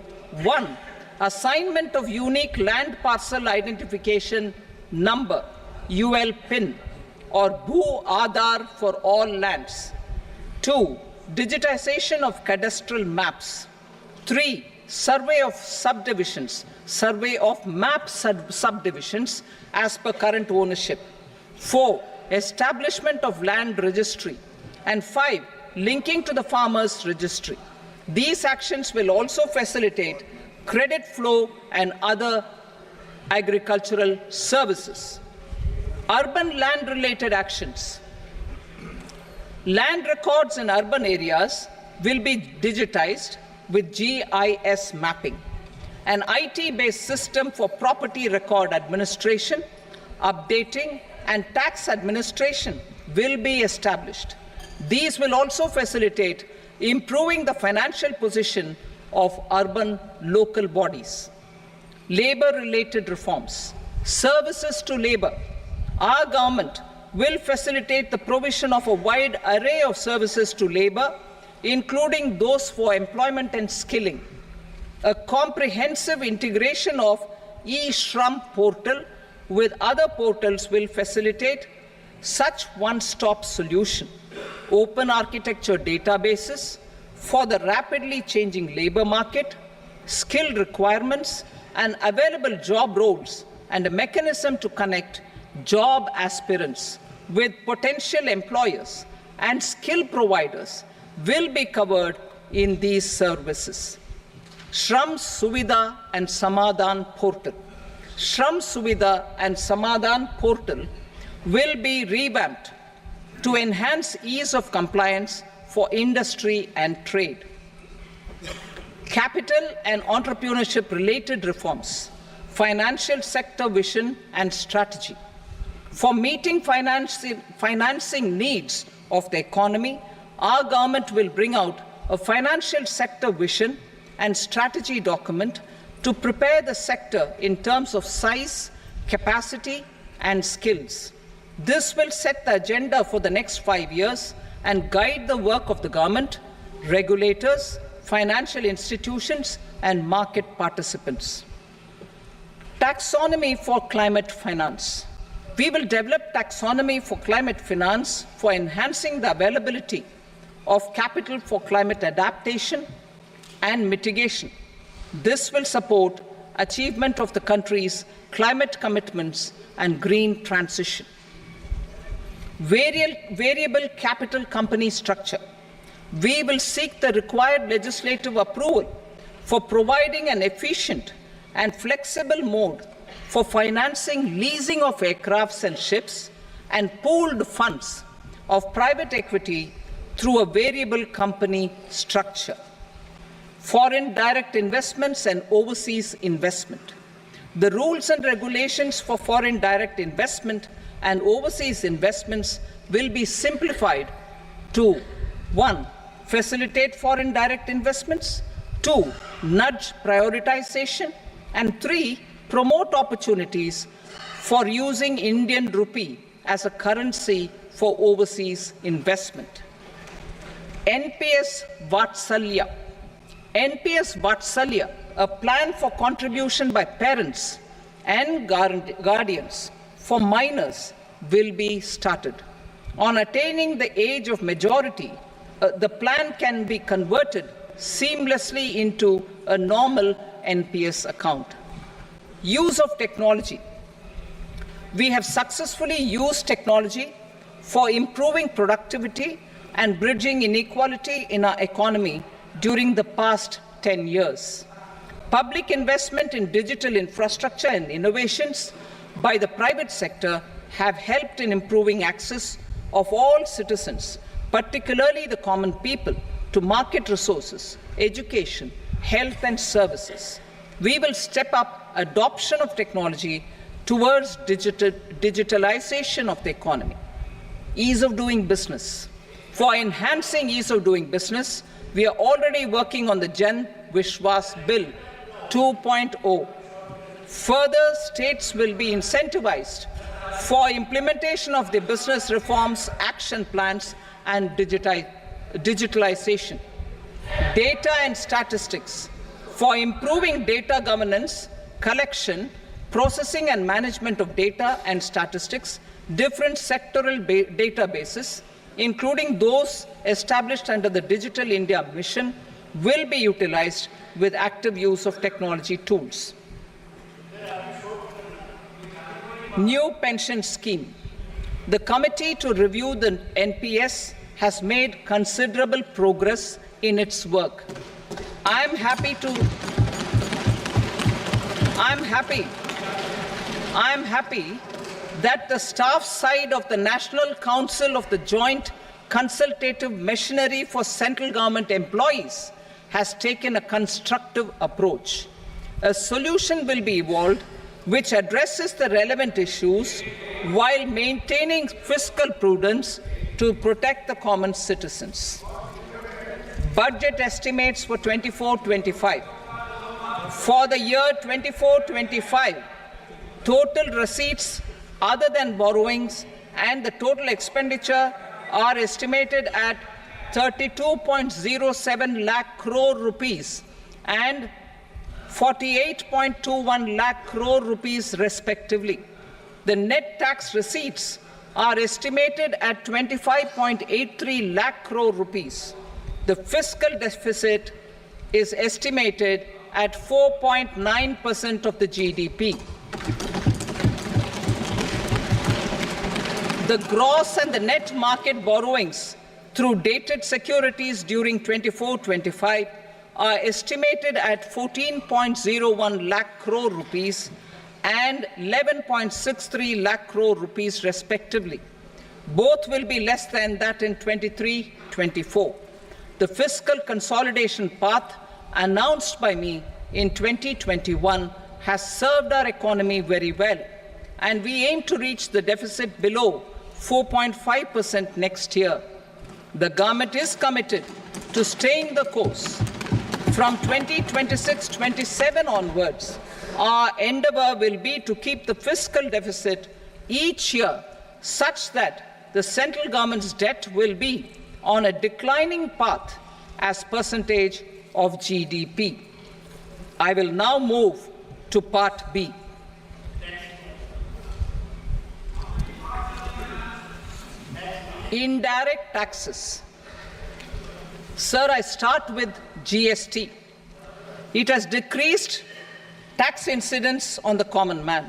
1. Assignment of unique land parcel identification number, UL PIN, or Bhu Aadhaar for all lands. 2. Digitization of cadastral maps. 3. Survey of subdivisions, survey of map subdivisions as per current ownership. 4. Establishment of land registry. And 5. Linking to the farmers registry. These actions will also facilitate credit flow and other agricultural services. Urban land-related actions. Land records in urban areas will be digitized with GIS mapping. An IT-based system for property record administration, updating, and tax administration will be established. These will also facilitate improving the financial position of urban local bodies. Labor-related reforms. Services to labor. Our government will facilitate the provision of a wide array of services to labor, including those for employment and skilling. A comprehensive integration of e-Shram portal with other portals will facilitate such one-stop solution. Open architecture databases for the rapidly changing labor market, skill requirements, and available job roles, and a mechanism to connect job aspirants with potential employers and skill providers will be covered in these services. Shram Suvidha and Samadhan portal. Shram Suvidha and Samadhan portal will be revamped to enhance ease of compliance for industry and trade. Capital and entrepreneurship related reforms, financial sector vision and strategy. For meeting financing needs of the economy, our government will bring out a financial sector vision and strategy document to prepare the sector in terms of size, capacity, and skills. This will set the agenda for the next 5 years and guide the work of the government, regulators, financial institutions, and market participants. Taxonomy for climate finance. We will develop taxonomy for climate finance for enhancing the availability of capital for climate adaptation and mitigation. This will support achievement of the country's climate commitments and green transition. Variable capital company structure. We will seek the required legislative approval for providing an efficient and flexible mode for financing leasing of aircrafts and ships and pooled funds of private equity through a variable company structure. Foreign direct investments and overseas investment. The rules and regulations for foreign direct investment and overseas investments will be simplified to 1. Facilitate foreign direct investments, 2. Nudge prioritization, and 3. Promote opportunities for using Indian rupee as a currency for overseas investment. NPS Vatsalya. NPS Vatsalya, a plan for contribution by parents and guardians for minors, will be started. On attaining the age of majority, the plan can be converted seamlessly into a normal NPS account. Use of technology. We have successfully used technology for improving productivity and bridging inequality in our economy during the past 10 years. Public investment in digital infrastructure and innovations by the private sector have helped in improving access of all citizens, particularly the common people, to market resources, education, health and services. We will step up adoption of technology towards digitalization of the economy. Ease of doing business. For enhancing ease of doing business, we are already working on the Jan Vishwas Bill 2.0. Further, states will be incentivized for implementation of the business reforms, action plans, and digitalization. Data and statistics. For improving data governance, collection, processing and management of data and statistics, different sectoral databases, including those established under the Digital India Mission, will be utilized with active use of technology tools. New pension scheme. The committee to review the NPS has made considerable progress in its work. I am happy that the staff side of the National Council of the Joint Consultative Machinery for Central Government Employees has taken a constructive approach. A solution will be evolved which addresses the relevant issues while maintaining fiscal prudence to protect the common citizens. Budget estimates for 24-25. For the year 24-25, total receipts other than borrowings and the total expenditure are estimated at 32.07 lakh crore rupees and 48.21 lakh crore rupees respectively. The net tax receipts are estimated at 25.83 lakh crore rupees. The fiscal deficit is estimated at 4.9% of the GDP. The gross and the net market borrowings through dated securities during 24-25 are estimated at 14.01 lakh crore rupees and 11.63 lakh crore rupees respectively. Both will be less than that in 23-24. The fiscal consolidation path announced by me in 2021 has served our economy very well, and we aim to reach the deficit below 4.5% next year. The government is committed to staying the course. From 2026-27 onwards, our endeavor will be to keep the fiscal deficit each year such that the central government's debt will be on a declining path as percentage of GDP. I will now move to Part B. Indirect taxes. Sir, I start with GST. It has decreased tax incidence on the common man,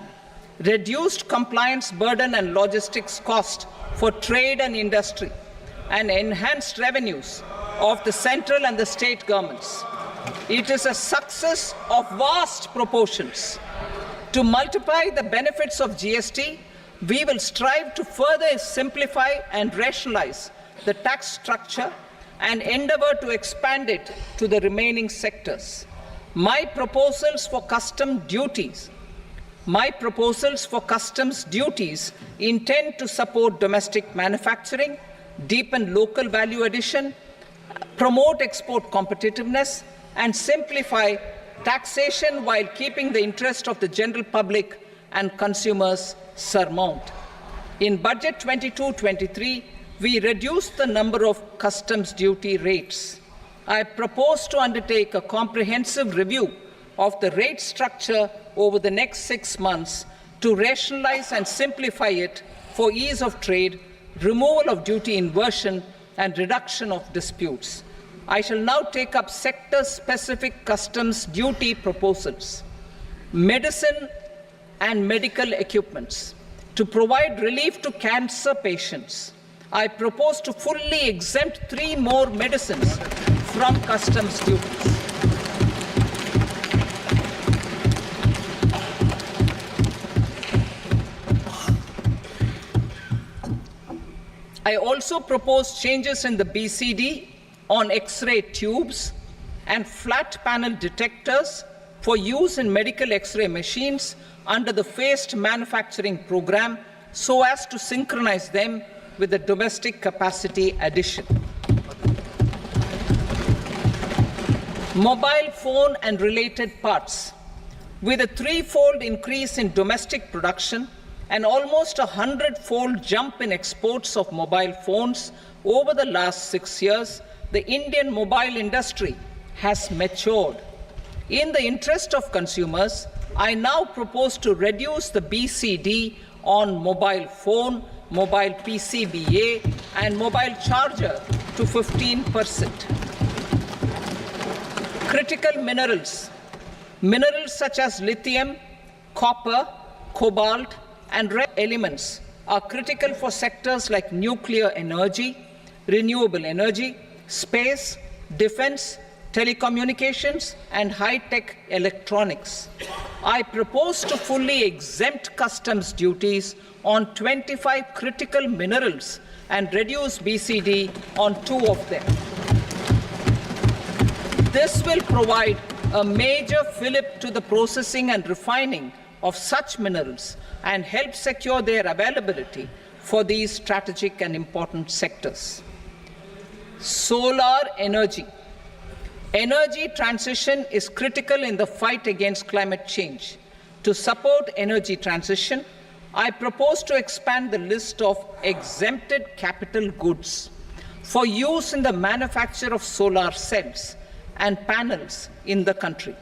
reduced compliance burden and logistics cost for trade and industry, and enhanced revenues of the central and the state governments. It is a success of vast proportions. To multiply the benefits of GST, we will strive to further simplify and rationalize the tax structure and endeavor to expand it to the remaining sectors. My proposals for customs duties intend to support domestic manufacturing, deepen local value addition, promote export competitiveness, and simplify taxation while keeping the interest of the general public and consumers surmount. In Budget 22-23, we reduced the number of customs duty rates. I propose to undertake a comprehensive review of the rate structure over the next 6 months to rationalize and simplify it for ease of trade, removal of duty inversion, and reduction of disputes. I shall now take up sector-specific customs duty proposals. Medicine and medical equipments. To provide relief to cancer patients, I propose to fully exempt 3 more medicines from customs duties. I also propose changes in the BCD on X-ray tubes and flat panel detectors for use in medical X-ray machines under the phased manufacturing program so as to synchronize them with the domestic capacity addition. Mobile phone and related parts. With a threefold increase in domestic production and almost 100-fold jump in exports of mobile phones over the last 6 years, the Indian mobile industry has matured. In the interest of consumers, I now propose to reduce the BCD on mobile phone, mobile PCBA, and mobile charger to 15%. Critical minerals. Minerals such as lithium, copper, cobalt, and rare elements are critical for sectors like nuclear energy, renewable energy, space, defense, telecommunications, and high-tech electronics. I propose to fully exempt customs duties on 25 critical minerals and reduce BCD on 2 of them. This will provide a major fillip to the processing and refining of such minerals and help secure their availability for these strategic and important sectors. Solar energy. Energy transition is critical in the fight against climate change. To support energy transition, I propose to expand the list of exempted capital goods for use in the manufacture of solar cells and panels in the country.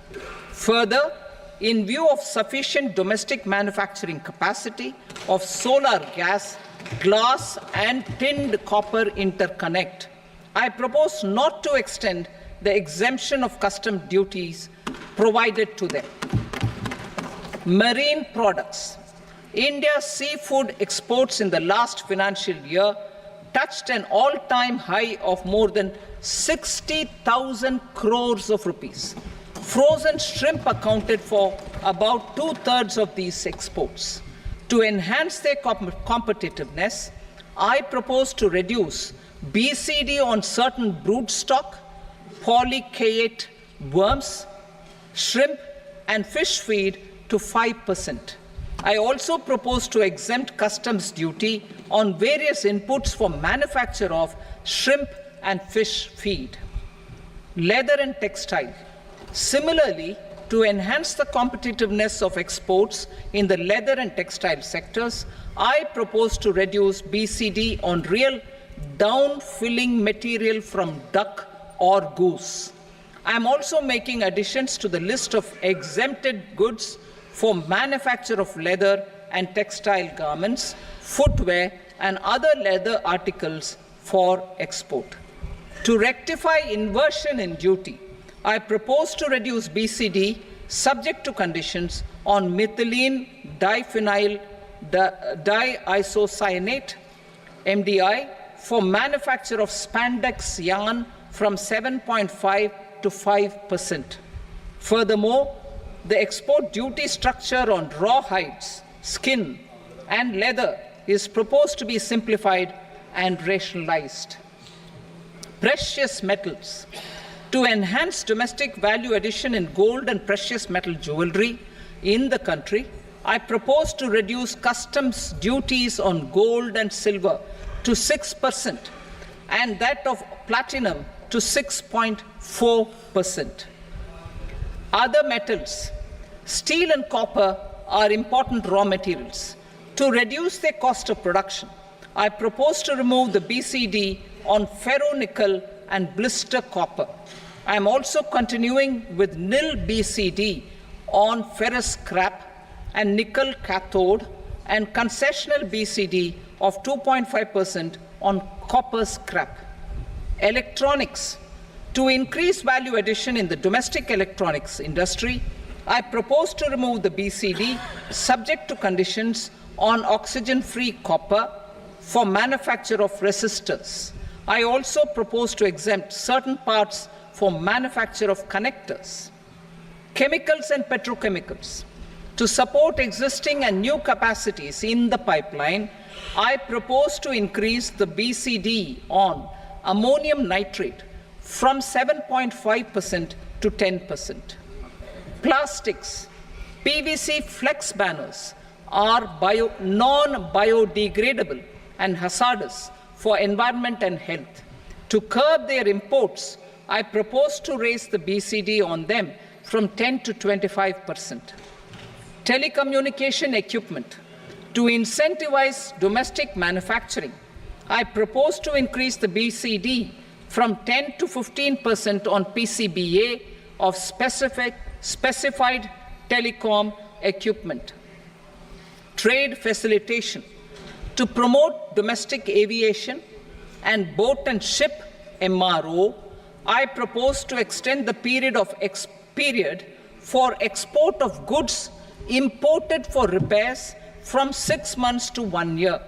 Further, in view of sufficient domestic manufacturing capacity of solar gas, glass, and tinned copper interconnect, I propose not to extend the exemption of custom duties provided to them. Marine products. India's seafood exports in the last financial year touched an all-time high of more than 60,000 crores of rupees. Frozen shrimp accounted for about 2/3 of these exports. To enhance their competitiveness, I propose to reduce BCD on certain broodstock, polychaete worms, shrimp, and fish feed to 5%. I also propose to exempt customs duty on various inputs for manufacture of shrimp and fish feed. Leather and textile. Similarly, to enhance the competitiveness of exports in the leather and textile sectors, I propose to reduce BCD on real down-filling material from duck or goose. I am also making additions to the list of exempted goods for manufacture of leather and textile garments, footwear, and other leather articles for export. To rectify inversion in duty, I propose to reduce BCD subject to conditions on methylene diphenyl diisocyanate, MDI, for manufacture of spandex yarn from 7.5 to 5%. Furthermore, the export duty structure on raw hides, skin, and leather is proposed to be simplified and rationalized. Precious metals. To enhance domestic value addition in gold and precious metal jewelry in the country, I propose to reduce customs duties on gold and silver to 6% and that of platinum to 6.4%. Other metals. Steel and copper are important raw materials. To reduce their cost of production, I propose to remove the BCD on ferronickel and blister copper. I am also continuing with nil BCD on ferrous scrap and nickel cathode and concessional BCD of 2.5% on copper scrap. Electronics. To increase value addition in the domestic electronics industry, I propose to remove the BCD subject to conditions on oxygen-free copper for manufacture of resistors. I also propose to exempt certain parts for manufacture of connectors. Chemicals and petrochemicals. To support existing and new capacities in the pipeline, I propose to increase the BCD on ammonium nitrate from 7.5% to 10%. Plastics, PVC flex banners are non-biodegradable and hazardous for environment and health. To curb their imports, I propose to raise the BCD on them from 10 to 25%. Telecommunication equipment. To incentivize domestic manufacturing, I propose to increase the BCD from 10 to 15% on PCBA of specified telecom equipment. Trade facilitation. To promote domestic aviation and boat and ship MRO, I propose to extend the period for export of goods imported for repairs from 6 months to 1 year.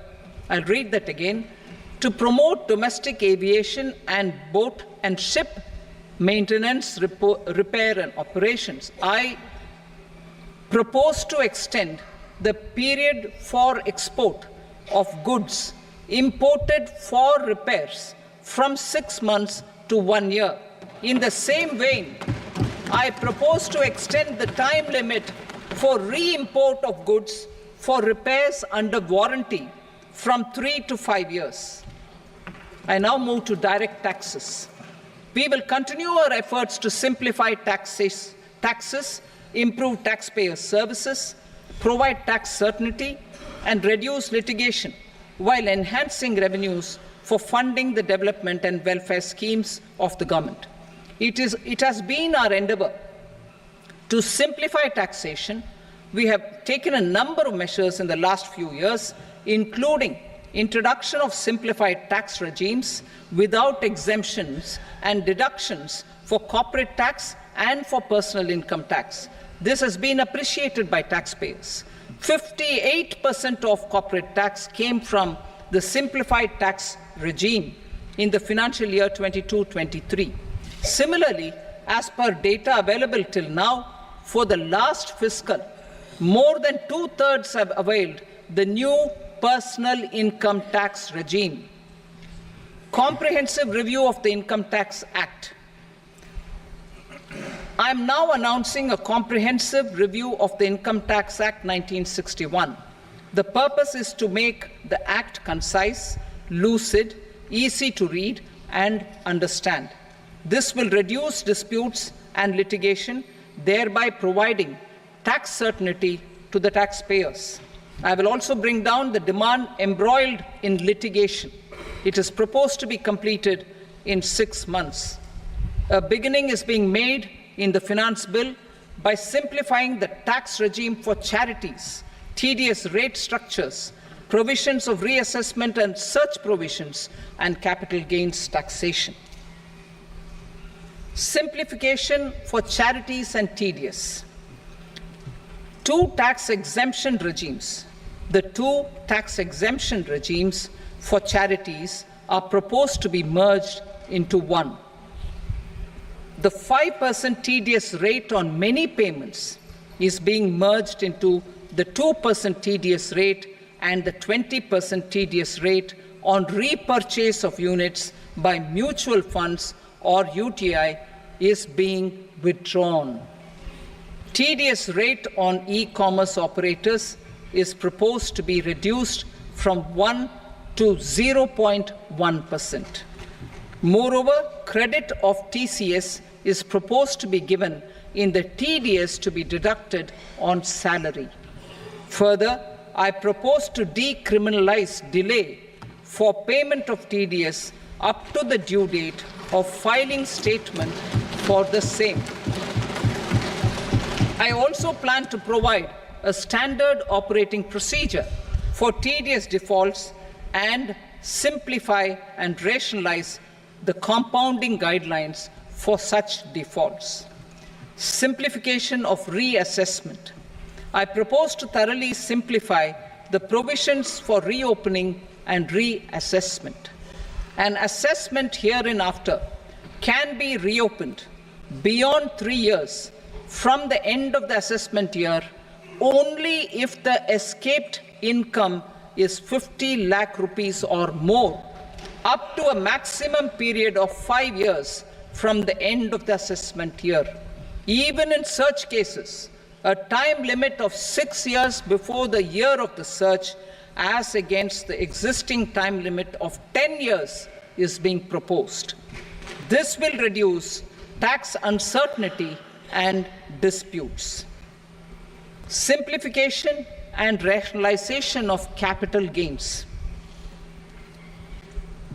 I'll read that again. To promote domestic aviation and boat and ship maintenance, repair and operations, I propose to extend the period for export of goods imported for repairs from 6 months to 1 year. In the same vein, I propose to extend the time limit for re-import of goods for repairs under warranty from 3 to 5 years. I now move to direct taxes. We will continue our efforts to simplify taxes, improve taxpayer services, provide tax certainty, and reduce litigation while enhancing revenues for funding the development and welfare schemes of the government. It has been our endeavor to simplify taxation. We have taken a number of measures in the last few years, including introduction of simplified tax regimes without exemptions and deductions for corporate tax and for personal income tax. This has been appreciated by taxpayers. 58% of corporate tax came from the simplified tax regime in the financial year 22-23. Similarly, as per data available till now, for the last fiscal, more than 2/3 have availed the new personal income tax regime. Comprehensive review of the Income Tax Act. I am now announcing a comprehensive review of the Income Tax Act 1961. The purpose is to make the Act concise, lucid, easy to read and understand. This will reduce disputes and litigation, thereby providing tax certainty to the taxpayers. I will also bring down the demand embroiled in litigation. It is proposed to be completed in 6 months. A beginning is being made in the Finance Bill by simplifying the tax regime for charities, TDS rate structures, provisions of reassessment and such provisions, and capital gains taxation. Simplification for charities and TDS. The two tax exemption regimes for charities are proposed to be merged into one. The 5% TDS rate on many payments is being merged into the 2% TDS rate, and the 20% TDS rate on repurchase of units by mutual funds or UTI is being withdrawn. TDS rate on e-commerce operators is proposed to be reduced from 1 to 0.1%. Moreover, credit of TCS is proposed to be given in the TDS to be deducted on salary. Further, I propose to decriminalize delay for payment of TDS up to the due date of filing statement for the same. I also plan to provide a standard operating procedure for TDS defaults and simplify and rationalize the compounding guidelines for such defaults. Simplification of reassessment. I propose to thoroughly simplify the provisions for reopening and reassessment. An assessment hereinafter can be reopened beyond 3 years from the end of the assessment year only if the escaped income is 50 lakh rupees or more, up to a maximum period of 5 years from the end of the assessment year. Even in such cases, a time limit of 6 years before the year of the search, as against the existing time limit of 10 years, is being proposed. This will reduce tax uncertainty and disputes. Simplification and rationalization of capital gains.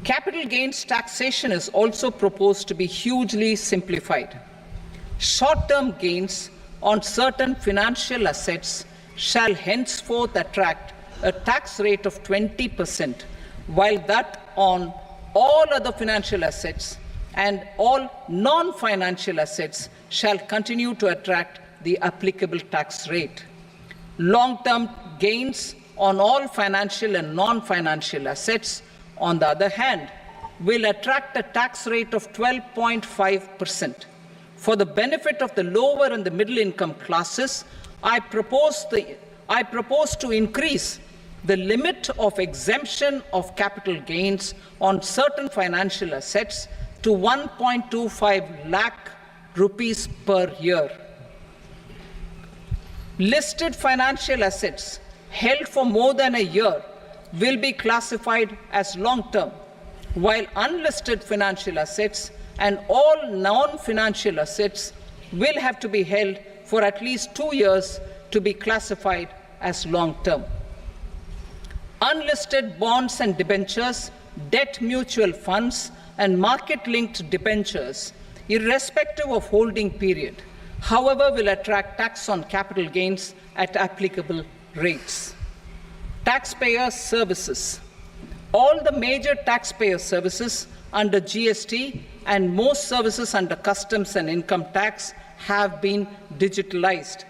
Capital gains taxation is also proposed to be hugely simplified. Short-term gains on certain financial assets shall henceforth attract a tax rate of 20%, while that on all other financial assets and all non-financial assets shall continue to attract the applicable tax rate. Long-term gains on all financial and non-financial assets, on the other hand, will attract a tax rate of 12.5%. For the benefit of the lower and the middle income classes, I propose to increase the limit of exemption of capital gains on certain financial assets to 1.25 lakh rupees per year. Listed financial assets held for more than a year will be classified as long-term, while unlisted financial assets and all non-financial assets will have to be held for at least 2 years to be classified as long-term. Unlisted bonds and debentures, debt mutual funds, and market-linked debentures, irrespective of holding period, however, will attract tax on capital gains at applicable rates. Taxpayer services. All the major taxpayer services under GST and most services under customs and income tax have been digitalized.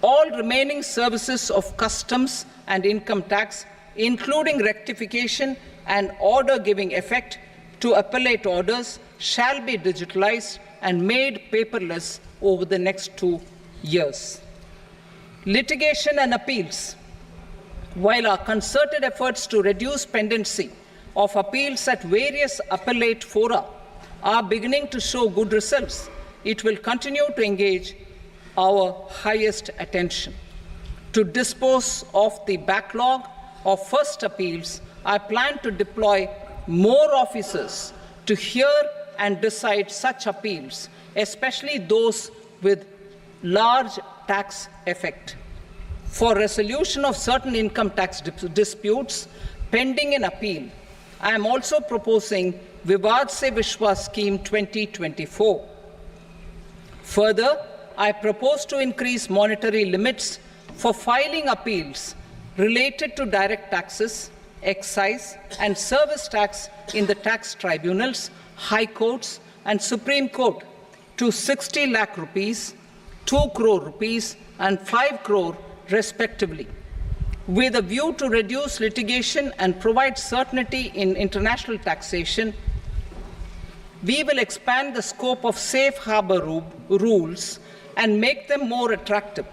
All remaining services of customs and income tax, including rectification and order giving effect to appellate orders, shall be digitalized and made paperless over the next 2 years. Litigation and appeals. While our concerted efforts to reduce pendency of appeals at various appellate fora are beginning to show good results, it will continue to engage our highest attention. To dispose of the backlog of first appeals, I plan to deploy more officers to hear and decide such appeals, especially those with large tax effect. For resolution of certain income tax disputes pending an appeal, I am also proposing Vivad Se Vishwas Scheme 2024. Further, I propose to increase monetary limits for filing appeals related to direct taxes, excise, and service tax in the tax tribunals, high courts, and Supreme Court to 60 lakh rupees, 2 crore rupees, and 5 crore respectively. With a view to reduce litigation and provide certainty in international taxation, we will expand the scope of safe harbor rules and make them more attractive.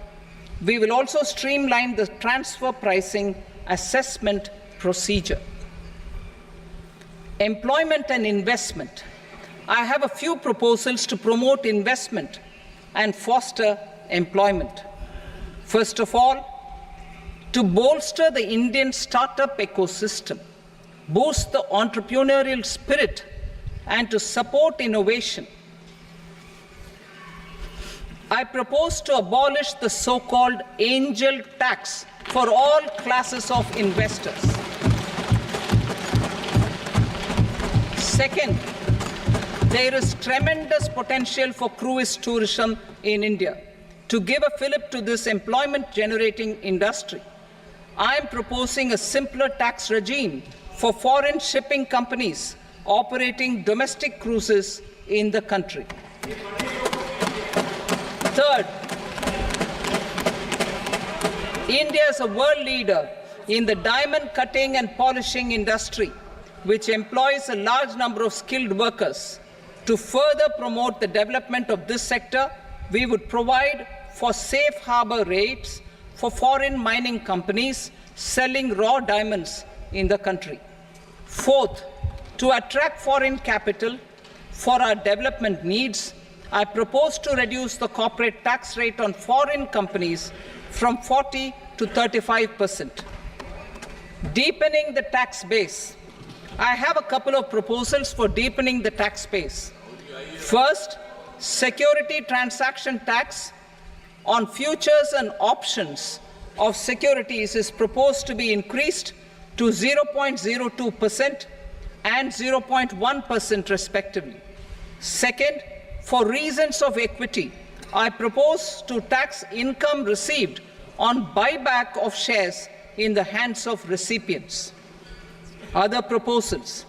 We will also streamline the transfer pricing assessment procedure. Employment and investment. I have a few proposals to promote investment and foster employment. First of all, to bolster the Indian startup ecosystem, boost the entrepreneurial spirit, and to support innovation, I propose to abolish the so-called angel tax for all classes of investors. Second, there is tremendous potential for cruise tourism in India. To give a fillip to this employment-generating industry, I am proposing a simpler tax regime for foreign shipping companies operating domestic cruises in the country. Third, India is a world leader in the diamond cutting and polishing industry, which employs a large number of skilled workers. To further promote the development of this sector, we would provide for safe harbor rates for foreign mining companies selling raw diamonds in the country. Fourth, to attract foreign capital for our development needs, I propose to reduce the corporate tax rate on foreign companies from 40 to 35%. Deepening the tax base. I have a couple of proposals for deepening the tax base. First, security transaction tax on futures and options of securities is proposed to be increased to 0.02% and 0.1% respectively. Second, for reasons of equity, I propose to tax income received on buyback of shares in the hands of recipients. Other proposals.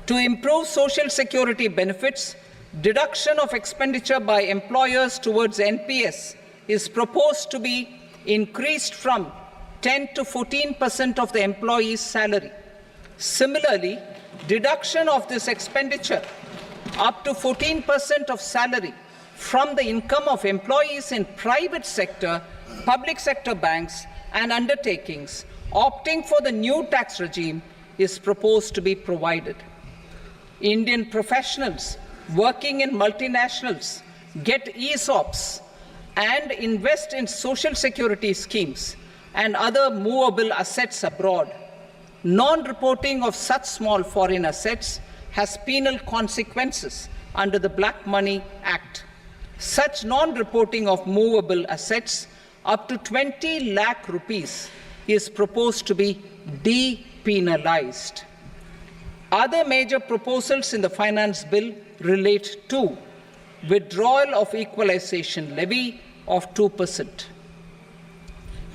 To improve social security benefits, deduction of expenditure by employers towards NPS is proposed to be increased from 10 to 14% of the employee's salary. Similarly, deduction of this expenditure up to 14% of salary from the income of employees in private sector, public sector banks and undertakings opting for the new tax regime is proposed to be provided. Indian professionals working in multinationals get ESOPs and invest in social security schemes and other movable assets abroad. Non-reporting of such small foreign assets has penal consequences under the Black Money Act. Such non-reporting of movable assets up to 20 lakh rupees is proposed to be depenalized. Other major proposals in the finance bill relate to withdrawal of equalization levy of 2%,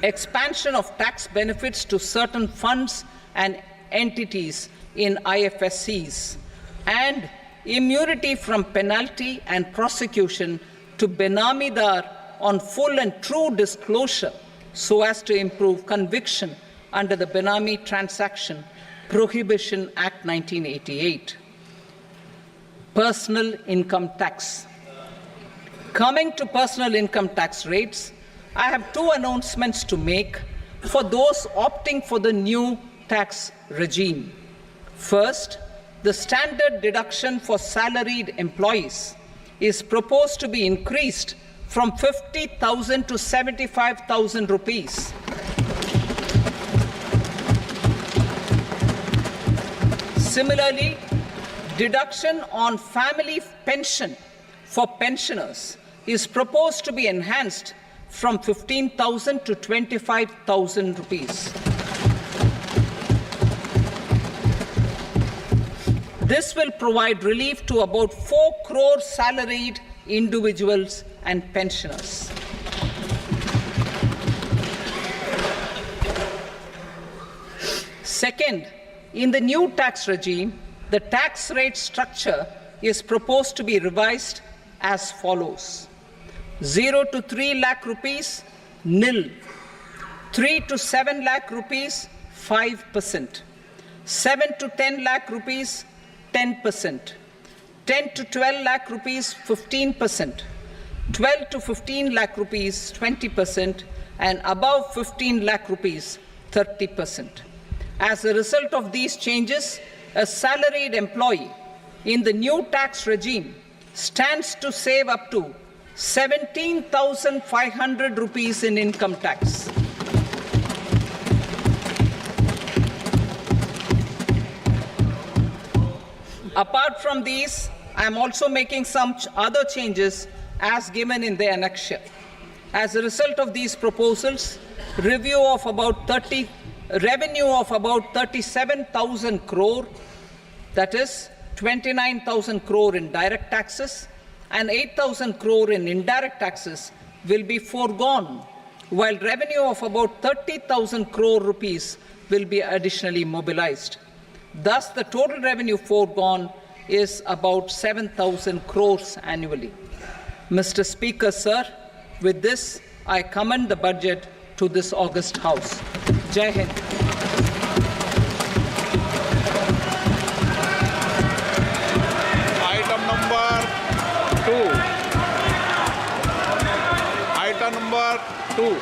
expansion of tax benefits to certain funds and entities in IFSCs, and immunity from penalty and prosecution to Benamidar on full and true disclosure so as to improve conviction under the Benami Transaction Prohibition Act 1988. Personal income tax. Coming to personal income tax rates, I have two announcements to make for those opting for the new tax regime. First, the standard deduction for salaried employees is proposed to be increased from 50,000 to 75,000 rupees. Similarly, deduction on family pension for pensioners is proposed to be enhanced from 15,000 to 25,000 rupees. This will provide relief to about 4 crore salaried individuals and pensioners. Second, in the new tax regime, the tax rate structure is proposed to be revised as follows. 0 to 3 lakh rupees, nil. 3 to 7 lakh rupees, 5%. 7 to 10 lakh rupees, 10%. 10 to 12 lakh rupees, 15%. 12 to 15 lakh rupees, 20%. And above 15 lakh rupees, 30%. As a result of these changes, a salaried employee in the new tax regime stands to save up to 17,500 rupees in income tax. Apart from these, I am also making some other changes as given in the annexure. As a result of these proposals, revenue of about 37,000 crore, that is 29,000 crore in direct taxes and 8,000 crore in indirect taxes will be foregone, while revenue of about 30,000 crore rupees will be additionally mobilized. Thus, the total revenue foregone is about 7,000 crores annually. Mr. Speaker, sir, with this, I commend the budget to this august House. Jai Hind. Item number 2. Item number 2.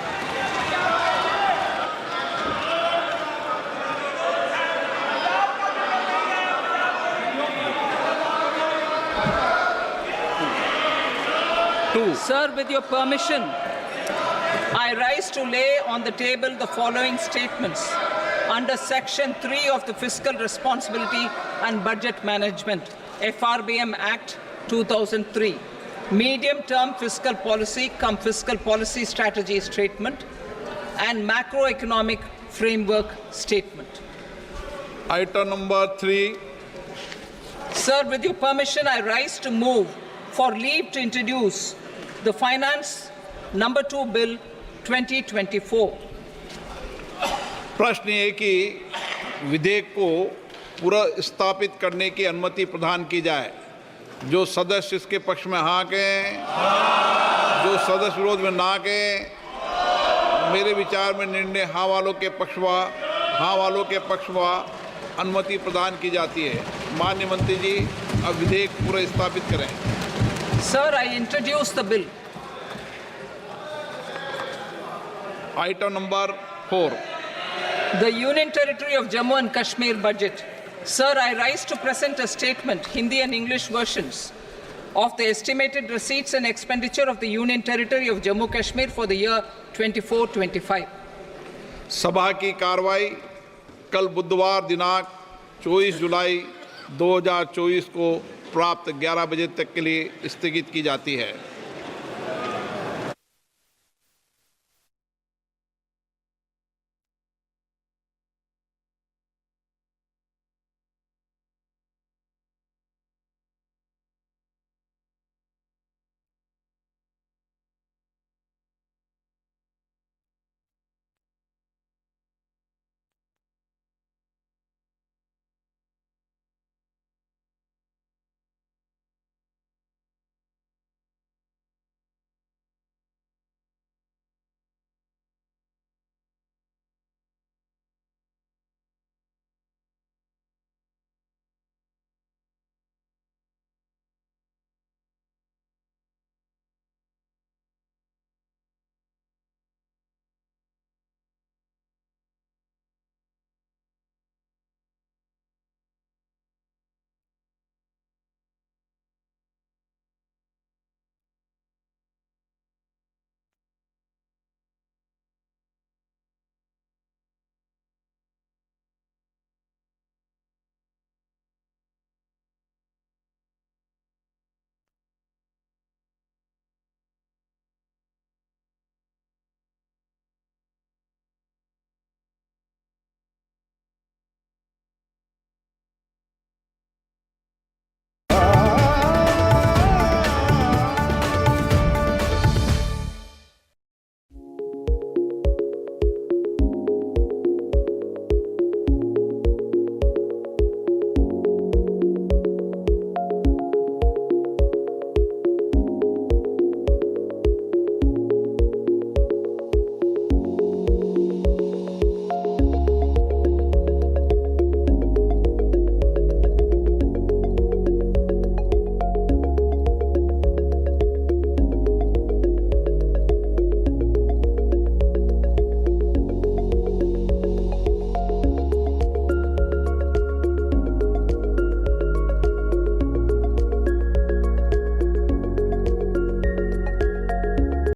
2. Sir, with your permission, I rise to lay on the table the following statements under Section 3 of the Fiscal Responsibility and Budget Management, FRBM Act 2003, Medium-Term Fiscal Policy cum Fiscal Policy Strategy Statement and Macroeconomic Framework Statement. Item number 3. Sir, with your permission, I rise to move for leave to introduce the Finance Number 2 Bill 2024. प्रश्न ये कि विधेयक को पुनर्स्थापित करने की अनुमति प्रदान की जाए। जो सदस्य इसके पक्ष में हाँ कहें, जो सदस्य विरोध में ना कहें। मेरे विचार में निर्णय हाँ वालों के पक्ष में अनुमति प्रदान की जाती है। माननीय मंत्री जी, अब विधेयक पुनर्स्थापित करें। Sir, I introduce the bill. Item number 4. The Union Territory of Jammu and Kashmir budget. Sir, I rise to present a statement, Hindi and English versions, of the estimated receipts and expenditure of the Union Territory of Jammu and Kashmir for the year 24-25. सभा की कार्रवाई कल बुधवार दिनांक 24 जुलाई 2024 को प्राप्त 11 बजे तक के लिए स्थगित की जाती है।